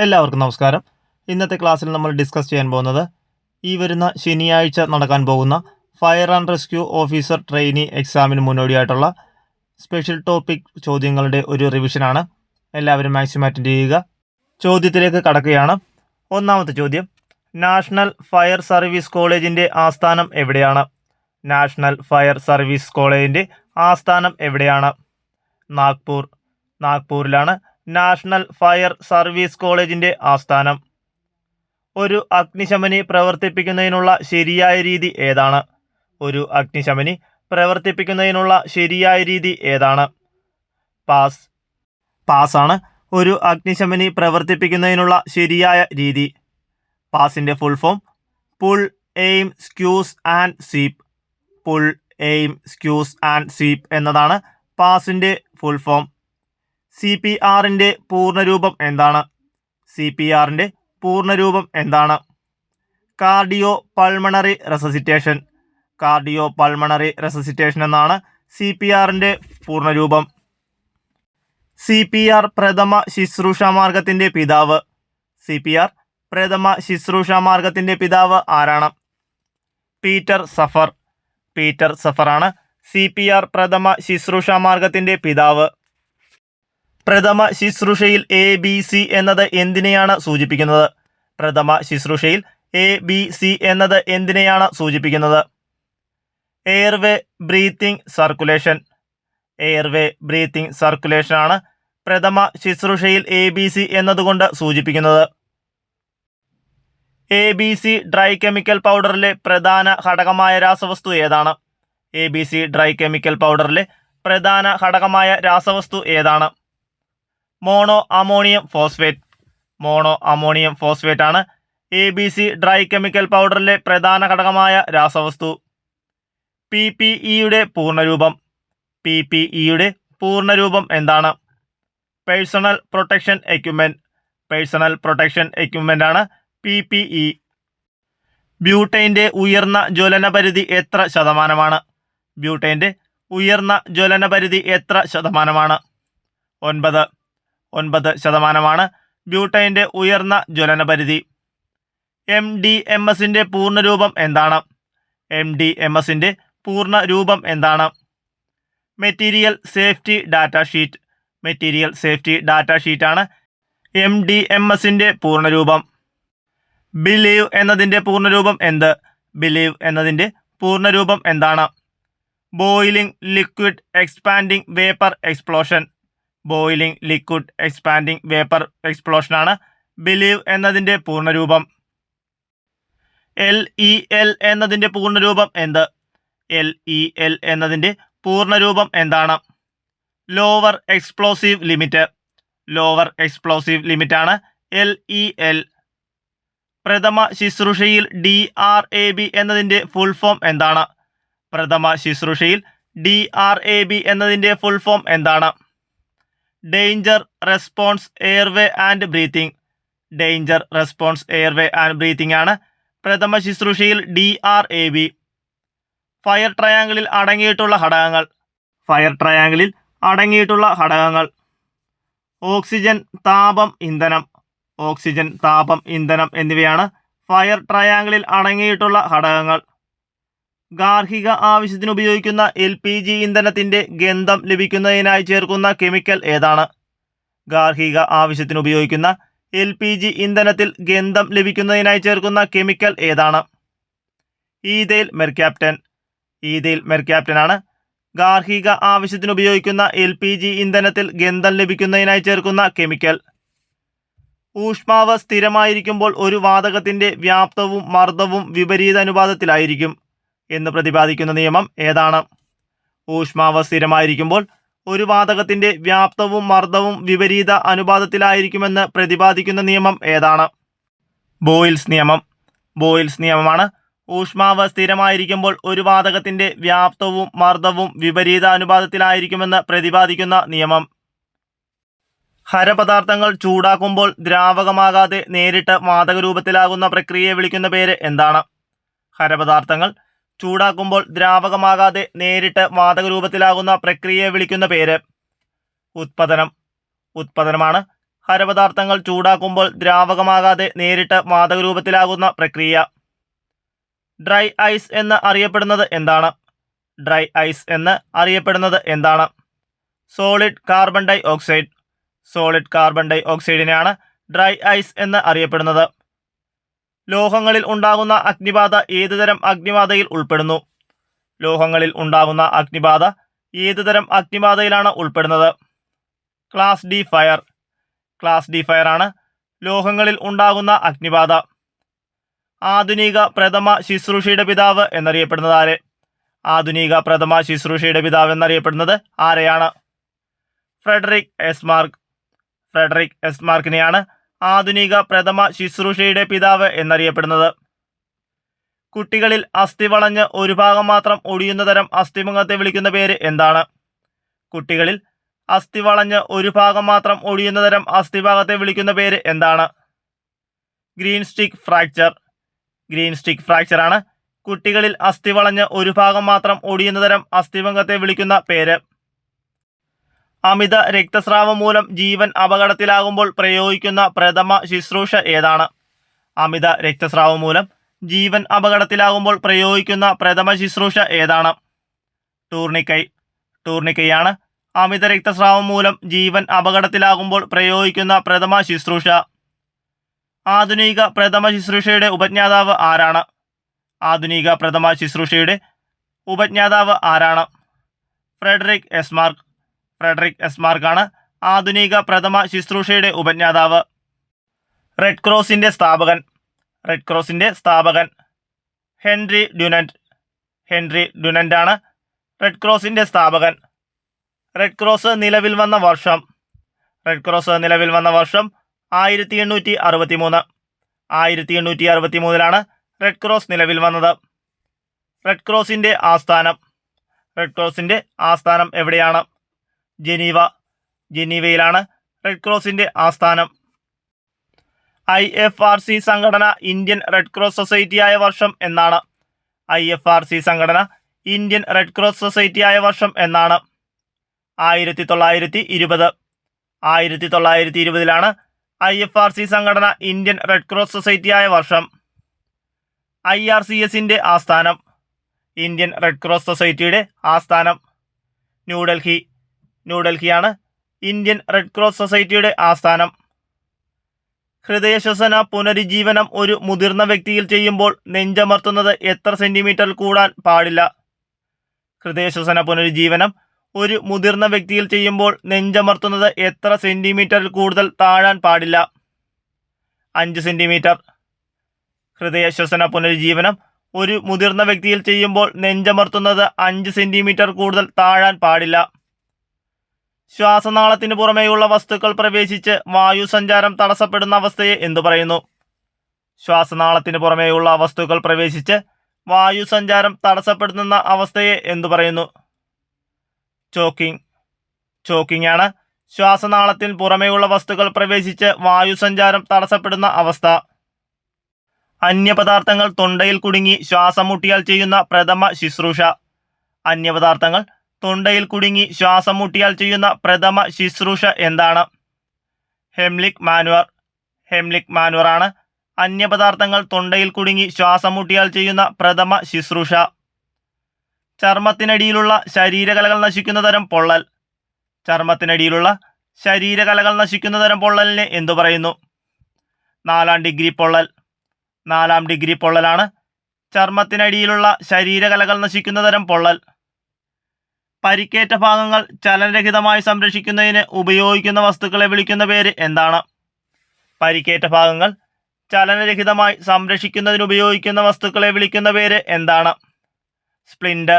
എല്ലാവർക്കും നമസ്കാരം. ഇന്നത്തെ ക്ലാസ്സിൽ നമ്മൾ ഡിസ്കസ് ചെയ്യാൻ പോകുന്നത് ഈ വരുന്ന ശനിയാഴ്ച നടക്കാൻ പോകുന്ന fire and rescue officer trainee എക്സാമിന് മുന്നോടിയായിട്ടുള്ള സ്പെഷ്യൽ ടോപ്പിക് ചോദ്യങ്ങളുടെ ഒരു റിവിഷനാണ്. എല്ലാവരും മാക്സിമം അറ്റൻഡ് ചെയ്യുക. ചോദ്യത്തിലേക്ക് കടക്കുകയാണ്. ഒന്നാമത്തെ ചോദ്യം, നാഷണൽ ഫയർ സർവീസ് കോളേജിൻ്റെ ആസ്ഥാനം എവിടെയാണ്? നാഷണൽ ഫയർ സർവീസ് കോളേജിൻ്റെ ആസ്ഥാനം എവിടെയാണ്? നാഗ്പൂരിലാണ് നാഷണൽ ഫയർ സർവീസ് കോളേജിൻ്റെ ആസ്ഥാനം. ഒരു അഗ്നിശമനി പ്രവർത്തിപ്പിക്കുന്നതിനുള്ള ശരിയായ രീതി ഏതാണ്? ഒരു അഗ്നിശമനി പ്രവർത്തിപ്പിക്കുന്നതിനുള്ള ശരിയായ രീതി ഏതാണ്? പാസ് ആണ് ഒരു അഗ്നിശമനി പ്രവർത്തിപ്പിക്കുന്നതിനുള്ള ശരിയായ രീതി. പാസിൻ്റെ full form pull, aim, squeeze and sweep. Pull, aim, squeeze and sweep എന്നതാണ് പാസിൻ്റെ ഫുൾ ഫോം. CPRൻ്റെ പൂർണ്ണരൂപം എന്താണ്? CPRൻ്റെ പൂർണ്ണരൂപം എന്താണ്? Cardio pulmonary resuscitation. Cardio pulmonary resuscitation എന്നാണ് CPRൻ്റെ പൂർണ്ണരൂപം. CPR പ്രഥമ ശുശ്രൂഷ മാർഗത്തിൻ്റെ പിതാവ്. CPR പ്രഥമ ശുശ്രൂഷ മാർഗത്തിൻ്റെ പിതാവ് ആരാണ്? പീറ്റർ സഫറാണ് CPR പ്രഥമ ശുശ്രൂഷ മാർഗത്തിൻ്റെ പിതാവ്. പ്രഥമ ശുശ്രൂഷയിൽ ABC എന്നത് എന്തിനെയാണ് സൂചിപ്പിക്കുന്നത്? പ്രഥമ ശുശ്രൂഷയിൽ ABC എന്നത് എന്തിനെയാണ് സൂചിപ്പിക്കുന്നത്? Airway breathing circulation. Airway breathing circulation ആണ് പ്രഥമ ശുശ്രൂഷയിൽ ABC എന്നതുകൊണ്ട് സൂചിപ്പിക്കുന്നത്. ABC ഡ്രൈ കെമിക്കൽ പൗഡറിലെ പ്രധാന ഘടകമായ രാസവസ്തു ഏതാണ്? ABC ഡ്രൈ കെമിക്കൽ പൗഡറിലെ പ്രധാന ഘടകമായ രാസവസ്തു ഏതാണ്? മോണോ അമോണിയം ഫോസ്ഫേറ്റ് ആണ് ABC ഡ്രൈ കെമിക്കൽ പൗഡറിലെ പ്രധാന ഘടകമായ രാസവസ്തു. PPEയുടെ പൂർണ്ണരൂപം എന്താണ്? പേഴ്സണൽ പ്രൊട്ടക്ഷൻ എക്യുപ്മെൻ്റ് ആണ് PPE. ബ്യൂട്ടൈൻ്റെ ഉയർന്ന ജ്വലനപരിധി എത്ര ശതമാനമാണ്? ബ്യൂട്ടൈൻ്റെ ഉയർന്ന ജ്വലനപരിധി എത്ര ശതമാനമാണ്? 9% ബ്യൂട്ടൈൻ്റെ ഉയർന്ന ജ്വലനപരിധി. MDMSൻ്റെ പൂർണ്ണരൂപം എന്താണ്? MDMSൻ്റെ പൂർണ്ണരൂപം എന്താണ്? മെറ്റീരിയൽ സേഫ്റ്റി ഡാറ്റ ഷീറ്റ് ആണ് MDMSൻ്റെ പൂർണ്ണരൂപം. ബിലീവ് എന്നതിൻ്റെ പൂർണ്ണരൂപം എന്ത്? ബിലീവ് എന്നതിൻ്റെ പൂർണ്ണരൂപം എന്താണ്? Boiling liquid expanding vapour explosion. Boiling liquid expanding vapour explosion ആണ് ബിലീവ് എന്നതിൻ്റെ പൂർണ്ണരൂപം. LEL എന്നതിൻ്റെ പൂർണ്ണരൂപം എന്ത്? LEL എന്നതിൻ്റെ പൂർണ്ണരൂപം എന്താണ്? ലോവർ എക്സ്പ്ലോസീവ് ലിമിറ്റ് ആണ് LEL. പ്രഥമ ശുശ്രൂഷയിൽ DRAB എന്നതിൻ്റെ ഫുൾ ഫോം എന്താണ്? പ്രഥമ ശുശ്രൂഷയിൽ DRAB എന്നതിൻ്റെ ഫുൾ ഫോം എന്താണ്? Danger response airway and breathing ആണ് പ്രഥമ ശുശ്രൂഷയിൽ DRAB. ഫയർ ട്രയാങ്കിളിൽ അടങ്ങിയിട്ടുള്ള ഘടകങ്ങൾ. ഓക്സിജൻ, താപം, ഇന്ധനം എന്നിവയാണ് ഫയർ ട്രയാങ്കിളിൽ അടങ്ങിയിട്ടുള്ള ഘടകങ്ങൾ. ഗാർഹിക ആവശ്യത്തിന് ഉപയോഗിക്കുന്ന LPG ഇന്ധനത്തിൻ്റെ ഗന്ധം ലഭിക്കുന്നതിനായി ചേർക്കുന്ന കെമിക്കൽ ഏതാണ്? ഗാർഹിക ആവശ്യത്തിന് ഉപയോഗിക്കുന്ന LPG ഇന്ധനത്തിൽ ഗന്ധം ലഭിക്കുന്നതിനായി ചേർക്കുന്ന കെമിക്കൽ ഏതാണ്? ഈഥൈൽ മെർക്യാപ്റ്റൻ ആണ് ഗാർഹിക ആവശ്യത്തിന് ഉപയോഗിക്കുന്ന LPG ഇന്ധനത്തിൽ ഗന്ധം ലഭിക്കുന്നതിനായി ചേർക്കുന്ന കെമിക്കൽ. ഊഷ്മാവ് സ്ഥിരമായിരിക്കുമ്പോൾ ഒരു വാതകത്തിൻ്റെ വ്യാപ്തവും മർദ്ദവും വിപരീത അനുപാതത്തിലായിരിക്കും എന്ന് പ്രതിപാദിക്കുന്ന നിയമം ഏതാണ്? ഊഷ്മാവ് സ്ഥിരമായിരിക്കുമ്പോൾ ഒരു വാതകത്തിൻ്റെ വ്യാപ്തവും മർദ്ദവും വിപരീത അനുപാതത്തിലായിരിക്കുമെന്ന് പ്രതിപാദിക്കുന്ന നിയമം ഏതാണ്? ബോയിൽസ് നിയമമാണ് ഊഷ്മാവ് സ്ഥിരമായിരിക്കുമ്പോൾ ഒരു വാതകത്തിൻ്റെ വ്യാപ്തവും മർദ്ദവും വിപരീത അനുപാതത്തിലായിരിക്കുമെന്ന് പ്രതിപാദിക്കുന്ന നിയമം. ഖരപദാർത്ഥങ്ങൾ ചൂടാക്കുമ്പോൾ ദ്രാവകമാകാതെ നേരിട്ട് വാതകരൂപത്തിലാകുന്ന പ്രക്രിയയെ വിളിക്കുന്ന പേര് എന്താണ്? ഖരപദാർത്ഥങ്ങൾ ചൂടാക്കുമ്പോൾ ദ്രാവകമാകാതെ നേരിട്ട് വാതകരൂപത്തിലാകുന്ന പ്രക്രിയയെ വിളിക്കുന്ന പേര് ഉത്പതനമാണ് ഖരപദാർത്ഥങ്ങൾ ചൂടാക്കുമ്പോൾ ദ്രാവകമാകാതെ നേരിട്ട് വാതക രൂപത്തിലാകുന്ന പ്രക്രിയ. ഡ്രൈ ഐസ് എന്ന് അറിയപ്പെടുന്നത് എന്താണ്? ഡ്രൈ ഐസ് എന്ന് അറിയപ്പെടുന്നത് എന്താണ്? Solid carbon dioxide. Solid carbon ഡൈ ഓക്സൈഡിനെയാണ് ഡ്രൈ ഐസ് എന്ന് അറിയപ്പെടുന്നത്. ലോഹങ്ങളിൽ ഉണ്ടാകുന്ന അഗ്നിബാധ ഏതുതരം അഗ്നിബാധയിൽ ഉൾപ്പെടുന്നു? ലോഹങ്ങളിൽ ഉണ്ടാകുന്ന അഗ്നിബാധ ഏതുതരം അഗ്നിബാധയിലാണ് ഉൾപ്പെടുന്നത്? Class D fire. Class D fire ആണ് ലോഹങ്ങളിൽ ഉണ്ടാകുന്ന അഗ്നിബാധ. ആധുനിക പ്രഥമ ശുശ്രൂഷയുടെ പിതാവ് എന്നറിയപ്പെടുന്നത് ആരെ? ആധുനിക പ്രഥമ ശുശ്രൂഷയുടെ പിതാവ് എന്നറിയപ്പെടുന്നത് ആരെയാണ്? ഫ്രെഡറിക് എസ്മാർക്ക്. ഫ്രെഡറിക് എസ്മാർക്കിനെയാണ് ആധുനിക പ്രഥമ ശുശ്രൂഷയുടെ പിതാവ് എന്നറിയപ്പെടുന്നത്. കുട്ടികളിൽ അസ്ഥി വളഞ്ഞ് ഒരു ഭാഗം മാത്രം ഒടിയുന്ന തരം അസ്ഥിമുഖത്തെ വിളിക്കുന്ന പേര് എന്താണ്? കുട്ടികളിൽ അസ്ഥി വളഞ്ഞ് ഒരു ഭാഗം മാത്രം ഒടിയുന്ന തരം അസ്ഥിഭാഗത്തെ വിളിക്കുന്ന പേര് എന്താണ്? Green stick fracture. Green stick fracture ആണ് കുട്ടികളിൽ അസ്ഥി വളഞ്ഞ് ഒരു ഭാഗം മാത്രം ഒടിയുന്ന തരം അസ്ഥിഭംഗത്തെ വിളിക്കുന്ന പേര്. അമിത രക്തസ്രാവം മൂലം ജീവൻ അപകടത്തിലാകുമ്പോൾ പ്രയോഗിക്കുന്ന പ്രഥമ ശുശ്രൂഷ ഏതാണ്? അമിത രക്തസ്രാവം മൂലം ജീവൻ അപകടത്തിലാകുമ്പോൾ പ്രയോഗിക്കുന്ന പ്രഥമ ശുശ്രൂഷ ഏതാണ്? ടൂർണിക്കൈ. ടൂർണിക്കൈയാണ് അമിത രക്തസ്രാവം മൂലം ജീവൻ അപകടത്തിലാകുമ്പോൾ പ്രയോഗിക്കുന്ന പ്രഥമ ശുശ്രൂഷ. ആധുനിക പ്രഥമ ശുശ്രൂഷയുടെ ഉപജ്ഞാതാവ് ആരാണ്? ആധുനിക പ്രഥമ ശുശ്രൂഷയുടെ ഉപജ്ഞാതാവ് ആരാണ്? ഫ്രെഡറിക് എസ്മാർക്ക്. ഫ്രെഡറിക് എസ്മാർക്കാണ് ആധുനിക പ്രഥമ ശുശ്രൂഷയുടെ ഉപജ്ഞാതാവ്. റെഡ് ക്രോസിന്റെ സ്ഥാപകൻ. റെഡ് ക്രോസിന്റെ സ്ഥാപകൻ ഹെൻറി ഡ്യുനന്റ്. ഹെൻറി ഡ്യുനന്റ് ആണ് റെഡ് ക്രോസിന്റെ സ്ഥാപകൻ. റെഡ് ക്രോസ് നിലവിൽ വന്ന വർഷം. റെഡ് ക്രോസ് നിലവിൽ വന്ന വർഷം 1863. 1863 റെഡ് ക്രോസ് നിലവിൽ വന്നത്. റെഡ് ക്രോസിന്റെ ആസ്ഥാനം. റെഡ് ക്രോസിന്റെ ആസ്ഥാനം എവിടെയാണ്? ജനീവ. ജനീവയിലാണ് റെഡ് ക്രോസിന്റെ ആസ്ഥാനം. IFRC സംഘടന ഇന്ത്യൻ റെഡ് ക്രോസ് സൊസൈറ്റിയായ വർഷം എന്നാണ്? IFRC സംഘടന ഇന്ത്യൻ റെഡ് ക്രോസ് സൊസൈറ്റിയായ വർഷം എന്നാണ്? 1920. 1920 IFRC സംഘടന ഇന്ത്യൻ റെഡ് ക്രോസ് സൊസൈറ്റിയായ വർഷം. IRCSന്റെ ആസ്ഥാനം. ഇന്ത്യൻ റെഡ് ക്രോസ് സൊസൈറ്റിയുടെ ആസ്ഥാനം ന്യൂഡൽഹി. ന്യൂഡൽഹിയാണ് ഇന്ത്യൻ റെഡ് ക്രോസ് സൊസൈറ്റിയുടെ ആസ്ഥാനം. ഹൃദയശ്വസന പുനരുജ്ജീവനം ഒരു മുതിർന്ന വ്യക്തിയിൽ ചെയ്യുമ്പോൾ നെഞ്ചമർത്തുന്നത് എത്ര സെന്റിമീറ്റർ കൂടാൻ പാടില്ല? ഹൃദയശ്വസന പുനരുജ്ജീവനം ഒരു മുതിർന്ന വ്യക്തിയിൽ ചെയ്യുമ്പോൾ നെഞ്ചമർത്തുന്നത് എത്ര സെന്റിമീറ്റർ കൂടുതൽ താഴാൻ പാടില്ല? 5 സെന്റിമീറ്റർ. ഹൃദയശ്വസന പുനരുജ്ജീവനം ഒരു മുതിർന്ന വ്യക്തിയിൽ ചെയ്യുമ്പോൾ നെഞ്ചമർത്തുന്നത് 5 സെന്റിമീറ്റർ കൂടുതൽ താഴാൻ പാടില്ല. ശ്വാസനാളത്തിന് പുറമേയുള്ള വസ്തുക്കൾ പ്രവേശിച്ച് വായു സഞ്ചാരം തടസ്സപ്പെടുന്ന അവസ്ഥയെ എന്തു പറയുന്നു? ശ്വാസനാളത്തിന് പുറമേയുള്ള വസ്തുക്കൾ പ്രവേശിച്ച് വായു സഞ്ചാരം തടസ്സപ്പെടുന്ന അവസ്ഥയെ എന്തു പറയുന്നു? ചോക്കിംഗ്. ചോക്കിംഗ് ആണ് ശ്വാസനാളത്തിന് പുറമേയുള്ള വസ്തുക്കൾ പ്രവേശിച്ച് വായു സഞ്ചാരം തടസ്സപ്പെടുന്ന അവസ്ഥ. അന്യപദാർത്ഥങ്ങൾ തൊണ്ടയിൽ കുടുങ്ങി ശ്വാസം മുട്ടിയാൽ ചെയ്യുന്ന പ്രഥമ ശുശ്രൂഷ. അന്യപദാർത്ഥങ്ങൾ തൊണ്ടയിൽ കുടുങ്ങി ശ്വാസം മുട്ടിയാൽ ചെയ്യുന്ന പ്രഥമ ശുശ്രൂഷ എന്താണ്? ഹെംലിക് മാനുവർ. ഹെംലിക് മാനുവർ ആണ് അന്യപദാർത്ഥങ്ങൾ തൊണ്ടയിൽ കുടുങ്ങി ശ്വാസം മുട്ടിയാൽ ചെയ്യുന്ന പ്രഥമ ശുശ്രൂഷ. ചർമ്മത്തിനടിയിലുള്ള ശരീരകലകൾ നശിക്കുന്ന തരം പൊള്ളൽ. ചർമ്മത്തിനടിയിലുള്ള ശരീരകലകൾ നശിക്കുന്ന തരം പൊള്ളലിനെ എന്തു പറയുന്നു? 4-ാം ഡിഗ്രി പൊള്ളൽ. 4-ാം ഡിഗ്രി പൊള്ളലാണ് ചർമ്മത്തിനടിയിലുള്ള ശരീരകലകൾ നശിക്കുന്ന തരം പൊള്ളൽ. പരിക്കേറ്റ ഭാഗങ്ങൾ ചലനരഹിതമായി സംരക്ഷിക്കുന്നതിന് ഉപയോഗിക്കുന്ന വസ്തുക്കളെ വിളിക്കുന്ന പേര് എന്താണ്? പരിക്കേറ്റ ഭാഗങ്ങൾ ചലനരഹിതമായി സംരക്ഷിക്കുന്നതിന് ഉപയോഗിക്കുന്ന വസ്തുക്കളെ വിളിക്കുന്ന പേര് എന്താണ്? സ്പ്ലിന്റ്.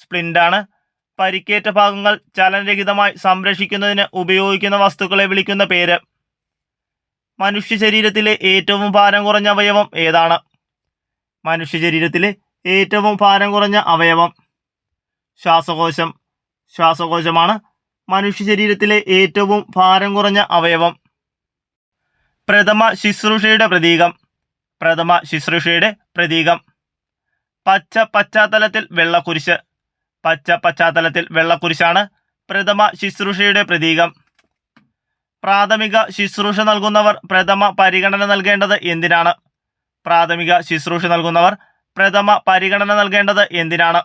സ്പ്ലിന്റ് ആണ് പരിക്കേറ്റ ഭാഗങ്ങൾ ചലനരഹിതമായി സംരക്ഷിക്കുന്നതിന് ഉപയോഗിക്കുന്ന വസ്തുക്കളെ വിളിക്കുന്ന പേര്. മനുഷ്യ ശരീരത്തിലെ ഏറ്റവും ഭാരം കുറഞ്ഞ അവയവം ഏതാണ്? മനുഷ്യ ശരീരത്തിലെ ഏറ്റവും ഭാരം കുറഞ്ഞ അവയവം ശ്വാസകോശം. ശ്വാസകോശമാണ് മനുഷ്യ ശരീരത്തിലെ ഏറ്റവും ഭാരം കുറഞ്ഞ അവയവം. പ്രഥമ ശുശ്രൂഷയുടെ പ്രതീകം. പ്രഥമ ശുശ്രൂഷയുടെ പ്രതീകം പച്ച പശ്ചാത്തലത്തിൽ വെള്ളക്കുരിശ്. പച്ച പശ്ചാത്തലത്തിൽ വെള്ളക്കുരിശാണ് പ്രഥമ ശുശ്രൂഷയുടെ പ്രതീകം. പ്രാഥമിക ശുശ്രൂഷ നൽകുന്നവർ പ്രഥമ പരിഗണന നൽകേണ്ടത് എന്തിനാണ്? പ്രാഥമിക ശുശ്രൂഷ നൽകുന്നവർ പ്രഥമ പരിഗണന നൽകേണ്ടത് എന്തിനാണ്?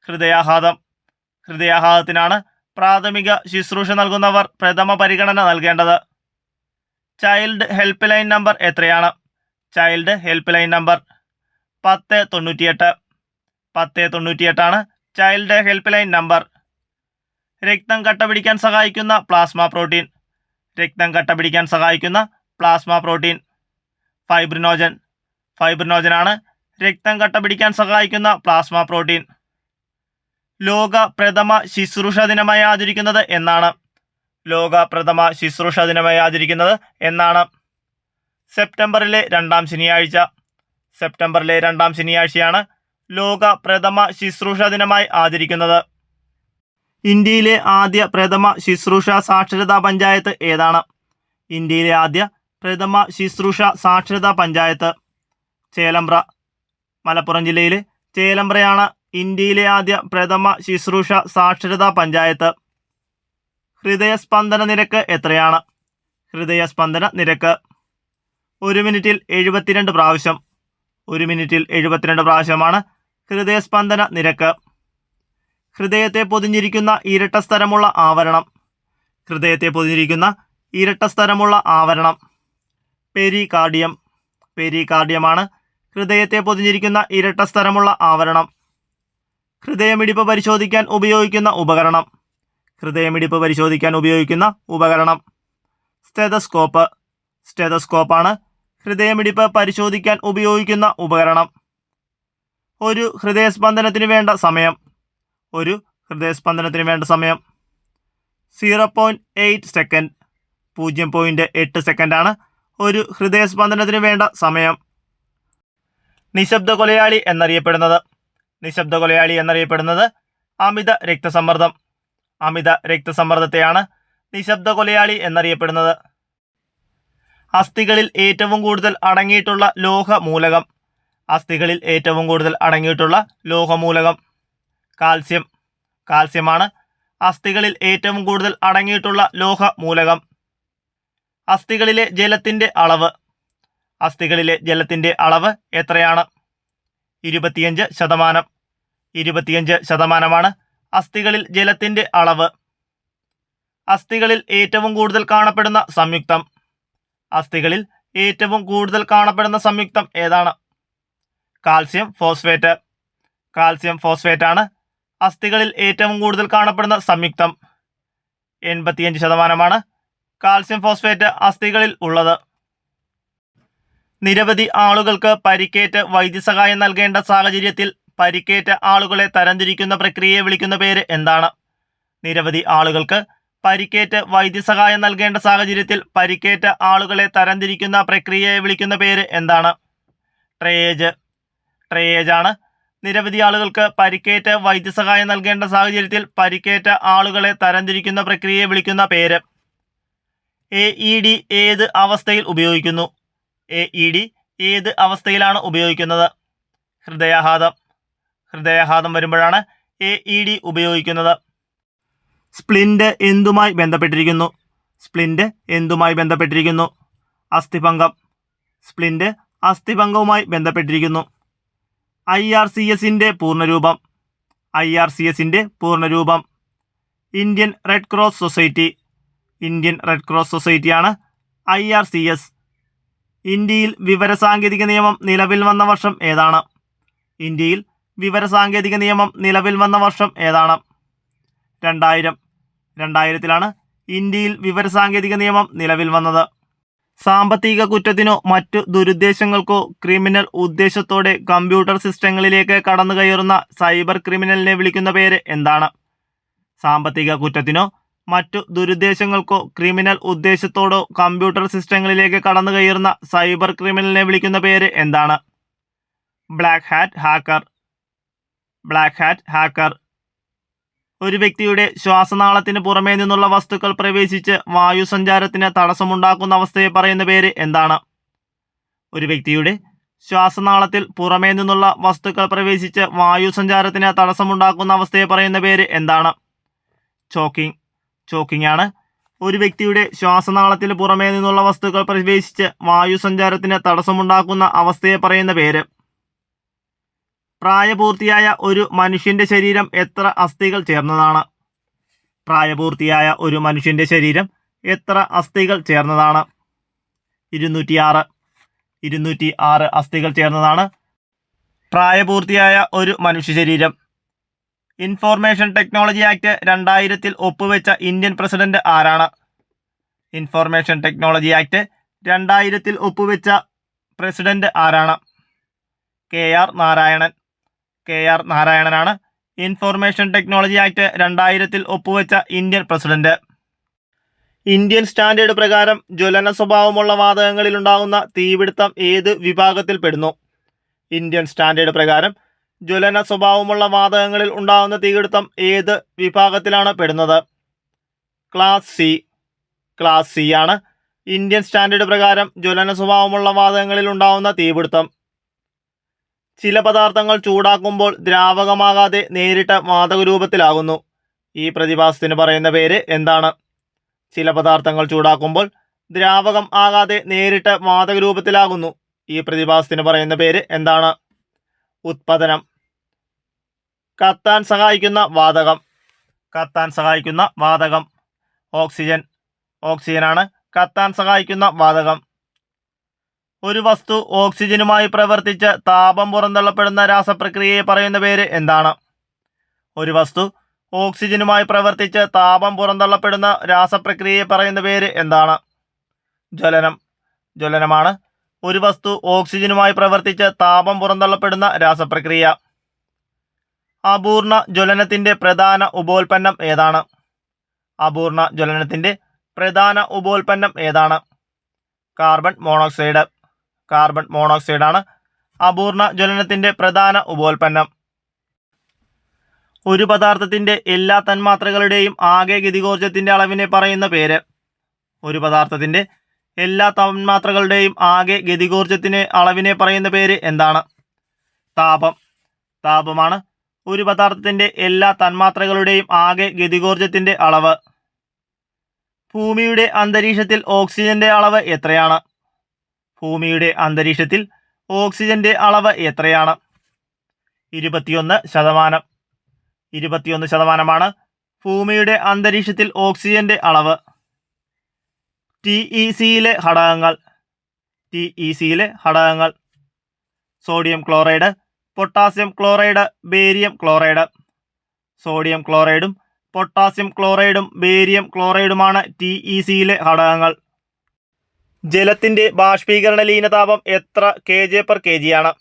ഹൃദയാഘാതം. ഹൃദയാഘാതത്തിനാണ് പ്രാഥമിക ശുശ്രൂഷ നൽകുന്നവർ പ്രഥമ പരിഗണന നൽകേണ്ടത്. ചൈൽഡ് ഹെൽപ്പ് ലൈൻ നമ്പർ എത്രയാണ്? Child help line number 1098. 1098 child help line number. രക്തം കട്ടപിടിക്കാൻ സഹായിക്കുന്ന പ്ലാസ്മ പ്രോട്ടീൻ. രക്തം കട്ടപിടിക്കാൻ സഹായിക്കുന്ന പ്ലാസ്മ പ്രോട്ടീൻ. ഫൈബ്രിനോജൻ. ഫൈബ്രിനോജനാണ് രക്തം കട്ടപിടിക്കാൻ സഹായിക്കുന്ന പ്ലാസ്മ പ്രോട്ടീൻ. ലോക പ്രഥമ ശുശ്രൂഷ ദിനമായി ആചരിക്കുന്നത് എന്നാണ്? ലോക പ്രഥമ ശുശ്രൂഷ ദിനമായി ആചരിക്കുന്നത് എന്നാണ്? സെപ്റ്റംബറിലെ 2ാം ശനിയാഴ്ച. സെപ്റ്റംബറിലെ 2ാം ശനിയാഴ്ചയാണ് ലോക പ്രഥമ ശുശ്രൂഷ ദിനമായി ആചരിക്കുന്നത്. ഇന്ത്യയിലെ ആദ്യ പ്രഥമ ശുശ്രൂഷ സാക്ഷരതാ പഞ്ചായത്ത് ഏതാണ്? ഇന്ത്യയിലെ ആദ്യ പ്രഥമ ശുശ്രൂഷ സാക്ഷരതാ പഞ്ചായത്ത് ചേലമ്പ്ര. മലപ്പുറം ജില്ലയിലെ ചേലമ്പ്രയാണ് ഇന്ത്യയിലെ ആദ്യ പ്രഥമ ശുശ്രൂഷ സാക്ഷരതാ പഞ്ചായത്ത്. ഹൃദയസ്പന്ദന നിരക്ക് എത്രയാണ്? ഹൃദയസ്പന്ദന നിരക്ക് 1 മിനിറ്റിൽ 72 പ്രാവശ്യം. 1 മിനിറ്റിൽ 72 പ്രാവശ്യമാണ് ഹൃദയസ്പന്ദന നിരക്ക്. ഹൃദയത്തെ പൊതിഞ്ഞിരിക്കുന്ന ഇരട്ടസ്തരമുള്ള ആവരണം. ഹൃദയത്തെ പൊതിഞ്ഞിരിക്കുന്ന ഇരട്ടസ്തരമുള്ള ആവരണം പെരികാർഡിയം. പെരികാർഡിയമാണ് ഹൃദയത്തെ പൊതിഞ്ഞിരിക്കുന്ന ഇരട്ടസ്തരമുള്ള ആവരണം. ഹൃദയമിടിപ്പ് പരിശോധിക്കാൻ ഉപയോഗിക്കുന്ന ഉപകരണം. ഹൃദയമിടിപ്പ് പരിശോധിക്കാൻ ഉപയോഗിക്കുന്ന ഉപകരണം സ്റ്റെതസ്കോപ്പ്. സ്റ്റെതസ്കോപ്പാണ് ഹൃദയമിടിപ്പ് പരിശോധിക്കാൻ ഉപയോഗിക്കുന്ന ഉപകരണം. ഒരു ഹൃദയസ്പന്ദനത്തിന് വേണ്ട സമയം. ഒരു ഹൃദയസ്പന്ദനത്തിന് വേണ്ട സമയം 0.8 സെക്കൻഡ്. 0.8 സെക്കൻഡാണ് ഒരു ഹൃദയസ്പന്ദനത്തിന് വേണ്ട സമയം. നിശബ്ദ കൊലയാളി എന്നറിയപ്പെടുന്നത്. നിശബ്ദ കൊലയാളി എന്നറിയപ്പെടുന്നത് അമിത രക്തസമ്മർദ്ദം. അമിത രക്തസമ്മർദ്ദത്തെയാണ് നിശബ്ദ കൊലയാളി എന്നറിയപ്പെടുന്നത്. അസ്ഥികളിൽ ഏറ്റവും കൂടുതൽ അടങ്ങിയിട്ടുള്ള ലോഹമൂലകം. അസ്ഥികളിൽ ഏറ്റവും കൂടുതൽ അടങ്ങിയിട്ടുള്ള ലോഹമൂലകം കാൽസ്യം. കാൽസ്യമാണ് അസ്ഥികളിൽ ഏറ്റവും കൂടുതൽ അടങ്ങിയിട്ടുള്ള ലോഹമൂലകം. അസ്ഥികളിലെ ജലത്തിൻ്റെ അളവ്. അസ്ഥികളിലെ ജലത്തിൻ്റെ അളവ് എത്രയാണ്? 25%. 25%മാണ് അസ്ഥികളിൽ ജലത്തിൻ്റെ അളവ്. അസ്ഥികളിൽ ഏറ്റവും കൂടുതൽ കാണപ്പെടുന്ന സംയുക്തം. അസ്ഥികളിൽ ഏറ്റവും കൂടുതൽ കാണപ്പെടുന്ന സംയുക്തം ഏതാണ്? Calcium phosphate. കാൽസ്യം ഫോസ്ഫേറ്റ് ആണ് അസ്ഥികളിൽ ഏറ്റവും കൂടുതൽ കാണപ്പെടുന്ന സംയുക്തം. 85%മാണ് കാൽസ്യം ഫോസ്ഫേറ്റ് അസ്ഥികളിൽ ഉള്ളത്. നിരവധി ആളുകൾക്ക് പരിക്കേറ്റ് വൈദ്യസഹായം നൽകേണ്ട സാഹചര്യത്തിൽ പരിക്കേറ്റ ആളുകളെ തരംതിരിക്കുന്ന പ്രക്രിയയെ വിളിക്കുന്ന പേര് എന്താണ്? നിരവധി ആളുകൾക്ക് പരിക്കേറ്റ് വൈദ്യസഹായം നൽകേണ്ട സാഹചര്യത്തിൽ പരിക്കേറ്റ ആളുകളെ തരംതിരിക്കുന്ന പ്രക്രിയയെ വിളിക്കുന്ന പേര് എന്താണ്? ട്രയേജ്. ട്രയേജ് ആണ് നിരവധി ആളുകൾക്ക് പരിക്കേറ്റ് വൈദ്യസഹായം നൽകേണ്ട സാഹചര്യത്തിൽ പരിക്കേറ്റ ആളുകളെ തരംതിരിക്കുന്ന പ്രക്രിയയെ വിളിക്കുന്ന പേര്. AED ഏത് അവസ്ഥയിൽ ഉപയോഗിക്കുന്നു? AED ഏത് അവസ്ഥയിലാണ് ഉപയോഗിക്കുന്നത്? ഹൃദയാഘാതം. ഹൃദയാഘാതം വരുമ്പോഴാണ് AED ഉപയോഗിക്കുന്നത്. സ്പ്ലിന്റ് എന്തുമായി ബന്ധപ്പെട്ടിരിക്കുന്നു? സ്പ്ലിന്റ് എന്തുമായി ബന്ധപ്പെട്ടിരിക്കുന്നു? അസ്ഥിഭംഗം. സ്പ്ലിന്റ് അസ്ഥിഭംഗവുമായി ബന്ധപ്പെട്ടിരിക്കുന്നു. IRCSന്റെ പൂർണ്ണരൂപം. IRCSന്റെ പൂർണ്ണരൂപം Indian Red Cross Society. Indian Red Cross സൊസൈറ്റിയാണ് IRCS. ഇന്ത്യയിൽ വിവരസാങ്കേതിക നിയമം നിലവിൽ വന്ന വർഷം ഏതാണ്? ഇന്ത്യയിൽ വിവരസാങ്കേതിക നിയമം നിലവിൽ വന്ന വർഷം ഏതാണ്? 2000. 2000ലാണ് ഇന്ത്യയിൽ വിവരസാങ്കേതിക നിയമം നിലവിൽ വന്നത്. സാമ്പത്തിക കുറ്റത്തിനോ മറ്റു ദുരുദ്ദേശങ്ങൾക്കോ ക്രിമിനൽ ഉദ്ദേശത്തോടെ കമ്പ്യൂട്ടർ സിസ്റ്റങ്ങളിലേക്ക് കടന്നുകയറുന്ന സൈബർ ക്രിമിനലിനെ വിളിക്കുന്ന പേര് എന്താണ്? സാമ്പത്തിക കുറ്റത്തിനോ മറ്റു ദുരുദ്ദേശങ്ങൾക്കോ ക്രിമിനൽ ഉദ്ദേശത്തോടോ കമ്പ്യൂട്ടർ സിസ്റ്റങ്ങളിലേക്ക് കടന്നുകയറുന്ന സൈബർ ക്രിമിനലിനെ വിളിക്കുന്ന പേര് എന്താണ്? Black hat hacker. Black hat hacker. ഒരു വ്യക്തിയുടെ ശ്വാസനാളത്തിന് പുറമേ നിന്നുള്ള വസ്തുക്കൾ പ്രവേശിച്ച് വായുസഞ്ചാരത്തിന് തടസ്സമുണ്ടാക്കുന്ന അവസ്ഥയെ പറയുന്ന പേര് എന്താണ്? ഒരു വ്യക്തിയുടെ ശ്വാസനാളത്തിൽ പുറമേ നിന്നുള്ള വസ്തുക്കൾ പ്രവേശിച്ച് വായുസഞ്ചാരത്തിന് തടസ്സമുണ്ടാക്കുന്ന അവസ്ഥയെ പറയുന്ന പേര് എന്താണ്? ചോക്കിംഗ്. ചോക്കിംഗ് ആണ് ഒരു വ്യക്തിയുടെ ശ്വാസനാളത്തിന് പുറമേ നിന്നുള്ള വസ്തുക്കൾ പ്രവേശിച്ച് വായുസഞ്ചാരത്തിന് തടസ്സമുണ്ടാക്കുന്ന അവസ്ഥയെ പറയുന്ന പേര്. പ്രായപൂർത്തിയായ ഒരു മനുഷ്യന്റെ ശരീരം എത്ര അസ്ഥികൾ ചേർന്നതാണ്? പ്രായപൂർത്തിയായ ഒരു മനുഷ്യന്റെ ശരീരം എത്ര അസ്ഥികൾ ചേർന്നതാണ്? 206 അസ്ഥികൾ ചേർന്നതാണ് പ്രായപൂർത്തിയായ ഒരു മനുഷ്യ ശരീരം. ഇൻഫോർമേഷൻ ടെക്നോളജി ആക്ട് 2000 ഒപ്പുവെച്ച ഇന്ത്യൻ പ്രസിഡന്റ് ആരാണ്? ഇൻഫോർമേഷൻ ടെക്നോളജി ആക്ട് 2000 ഒപ്പുവെച്ച പ്രസിഡന്റ് ആരാണ്? KR നാരായണൻ. KR നാരായണനാണ് ഇൻഫോർമേഷൻ ടെക്നോളജി ആക്ട് 2000 ഒപ്പുവെച്ച ഇന്ത്യൻ പ്രസിഡന്റ്. ഇന്ത്യൻ സ്റ്റാൻഡേർഡ് പ്രകാരം ജ്വലന സ്വഭാവമുള്ള വാതകങ്ങളിൽ ഉണ്ടാകുന്ന തീപിടുത്തം ഏത് വിഭാഗത്തിൽ പെടുന്നു? ഇന്ത്യൻ സ്റ്റാൻഡേർഡ് പ്രകാരം ജ്വലന സ്വഭാവമുള്ള വാതകങ്ങളിൽ ഉണ്ടാകുന്ന തീപിടുത്തം ഏത് വിഭാഗത്തിലാണ് പെടുന്നത്? ക്ലാസ് സി ആണ് ഇന്ത്യൻ സ്റ്റാൻഡേർഡ് പ്രകാരം ജ്വലന സ്വഭാവമുള്ള വാതകങ്ങളിൽ ഉണ്ടാകുന്ന തീപിടുത്തം. ചില പദാർത്ഥങ്ങൾ ചൂടാക്കുമ്പോൾ ദ്രാവകമാകാതെ നേരിട്ട് വാതക രൂപത്തിലാകുന്നു. ഈ പ്രതിഭാസത്തിന് പറയുന്ന പേര് എന്താണ്? ചില പദാർത്ഥങ്ങൾ ചൂടാക്കുമ്പോൾ ദ്രാവകം ആകാതെ നേരിട്ട് വാതക രൂപത്തിലാകുന്നു. ഈ പ്രതിഭാസത്തിന് പറയുന്ന പേര് എന്താണ്? ഉത്പതനം. കത്താൻ സഹായിക്കുന്ന വാതകം ഓക്സിജനാണ് കത്താൻ സഹായിക്കുന്ന വാതകം. ഒരു വസ്തു ഓക്സിജനുമായി പ്രവർത്തിച്ച് താപം പുറന്തള്ളപ്പെടുന്ന രാസപ്രക്രിയയെ പറയുന്ന പേര് എന്താണ്? ഒരു വസ്തു ഓക്സിജനുമായി പ്രവർത്തിച്ച് താപം പുറന്തള്ളപ്പെടുന്ന രാസപ്രക്രിയയെ പറയുന്ന പേര് എന്താണ്? ജ്വലനമാണ് ഒരു വസ്തു ഓക്സിജനുമായി പ്രവർത്തിച്ച് താപം പുറന്തള്ളപ്പെടുന്ന രാസപ്രക്രിയ. അപൂർണ ജ്വലനത്തിന്റെ പ്രധാന ഉപോൽപ്പന്നം ഏതാണ്? അപൂർണ ജ്വലനത്തിന്റെ പ്രധാന ഉപോൽപ്പന്നം ഏതാണ്? കാർബൺ മോണോക്സൈഡ് ആണ് അപൂർണ ജ്വലനത്തിന്റെ പ്രധാന ഉപോൽപ്പന്നം. ഒരു പദാർത്ഥത്തിന്റെ എല്ലാ തന്മാത്രകളുടെയും ആകെ ഗതികോർജ്ജത്തിന്റെ അളവിനെ പറയുന്ന പേര്. ഒരു പദാർത്ഥത്തിന്റെ എല്ലാ തന്മാത്രകളുടെയും ആകെ ഗതികോർജ്ജത്തിന് അളവിനെ പറയുന്ന പേര് എന്താണ്? താപമാണ് ഒരു പദാർത്ഥത്തിന്റെ എല്ലാ തന്മാത്രകളുടെയും ആകെ ഗതികോർജ്ജത്തിന്റെ അളവ്. ഭൂമിയുടെ അന്തരീക്ഷത്തിൽ ഓക്സിജന്റെ അളവ് എത്രയാണ്? ഭൂമിയുടെ അന്തരീക്ഷത്തിൽ ഓക്സിജന്റെ അളവ് എത്രയാണ്? 21%. ഭൂമിയുടെ അന്തരീക്ഷത്തിൽ ഓക്സിജന്റെ അളവ്. TECയിലെ ഘടകങ്ങൾ sodium chloride, potassium chloride, barium chloride. Sodium ക്ലോറൈഡും പൊട്ടാസ്യം ക്ലോറൈഡും ബേരിയം ക്ലോറൈഡുമാണ് TECയിലെ ഘടകങ്ങൾ. ജലത്തിന്റെ ബാഷ്പീകരണ ലീനതാപം എത്ര kJ/kg ആണ്?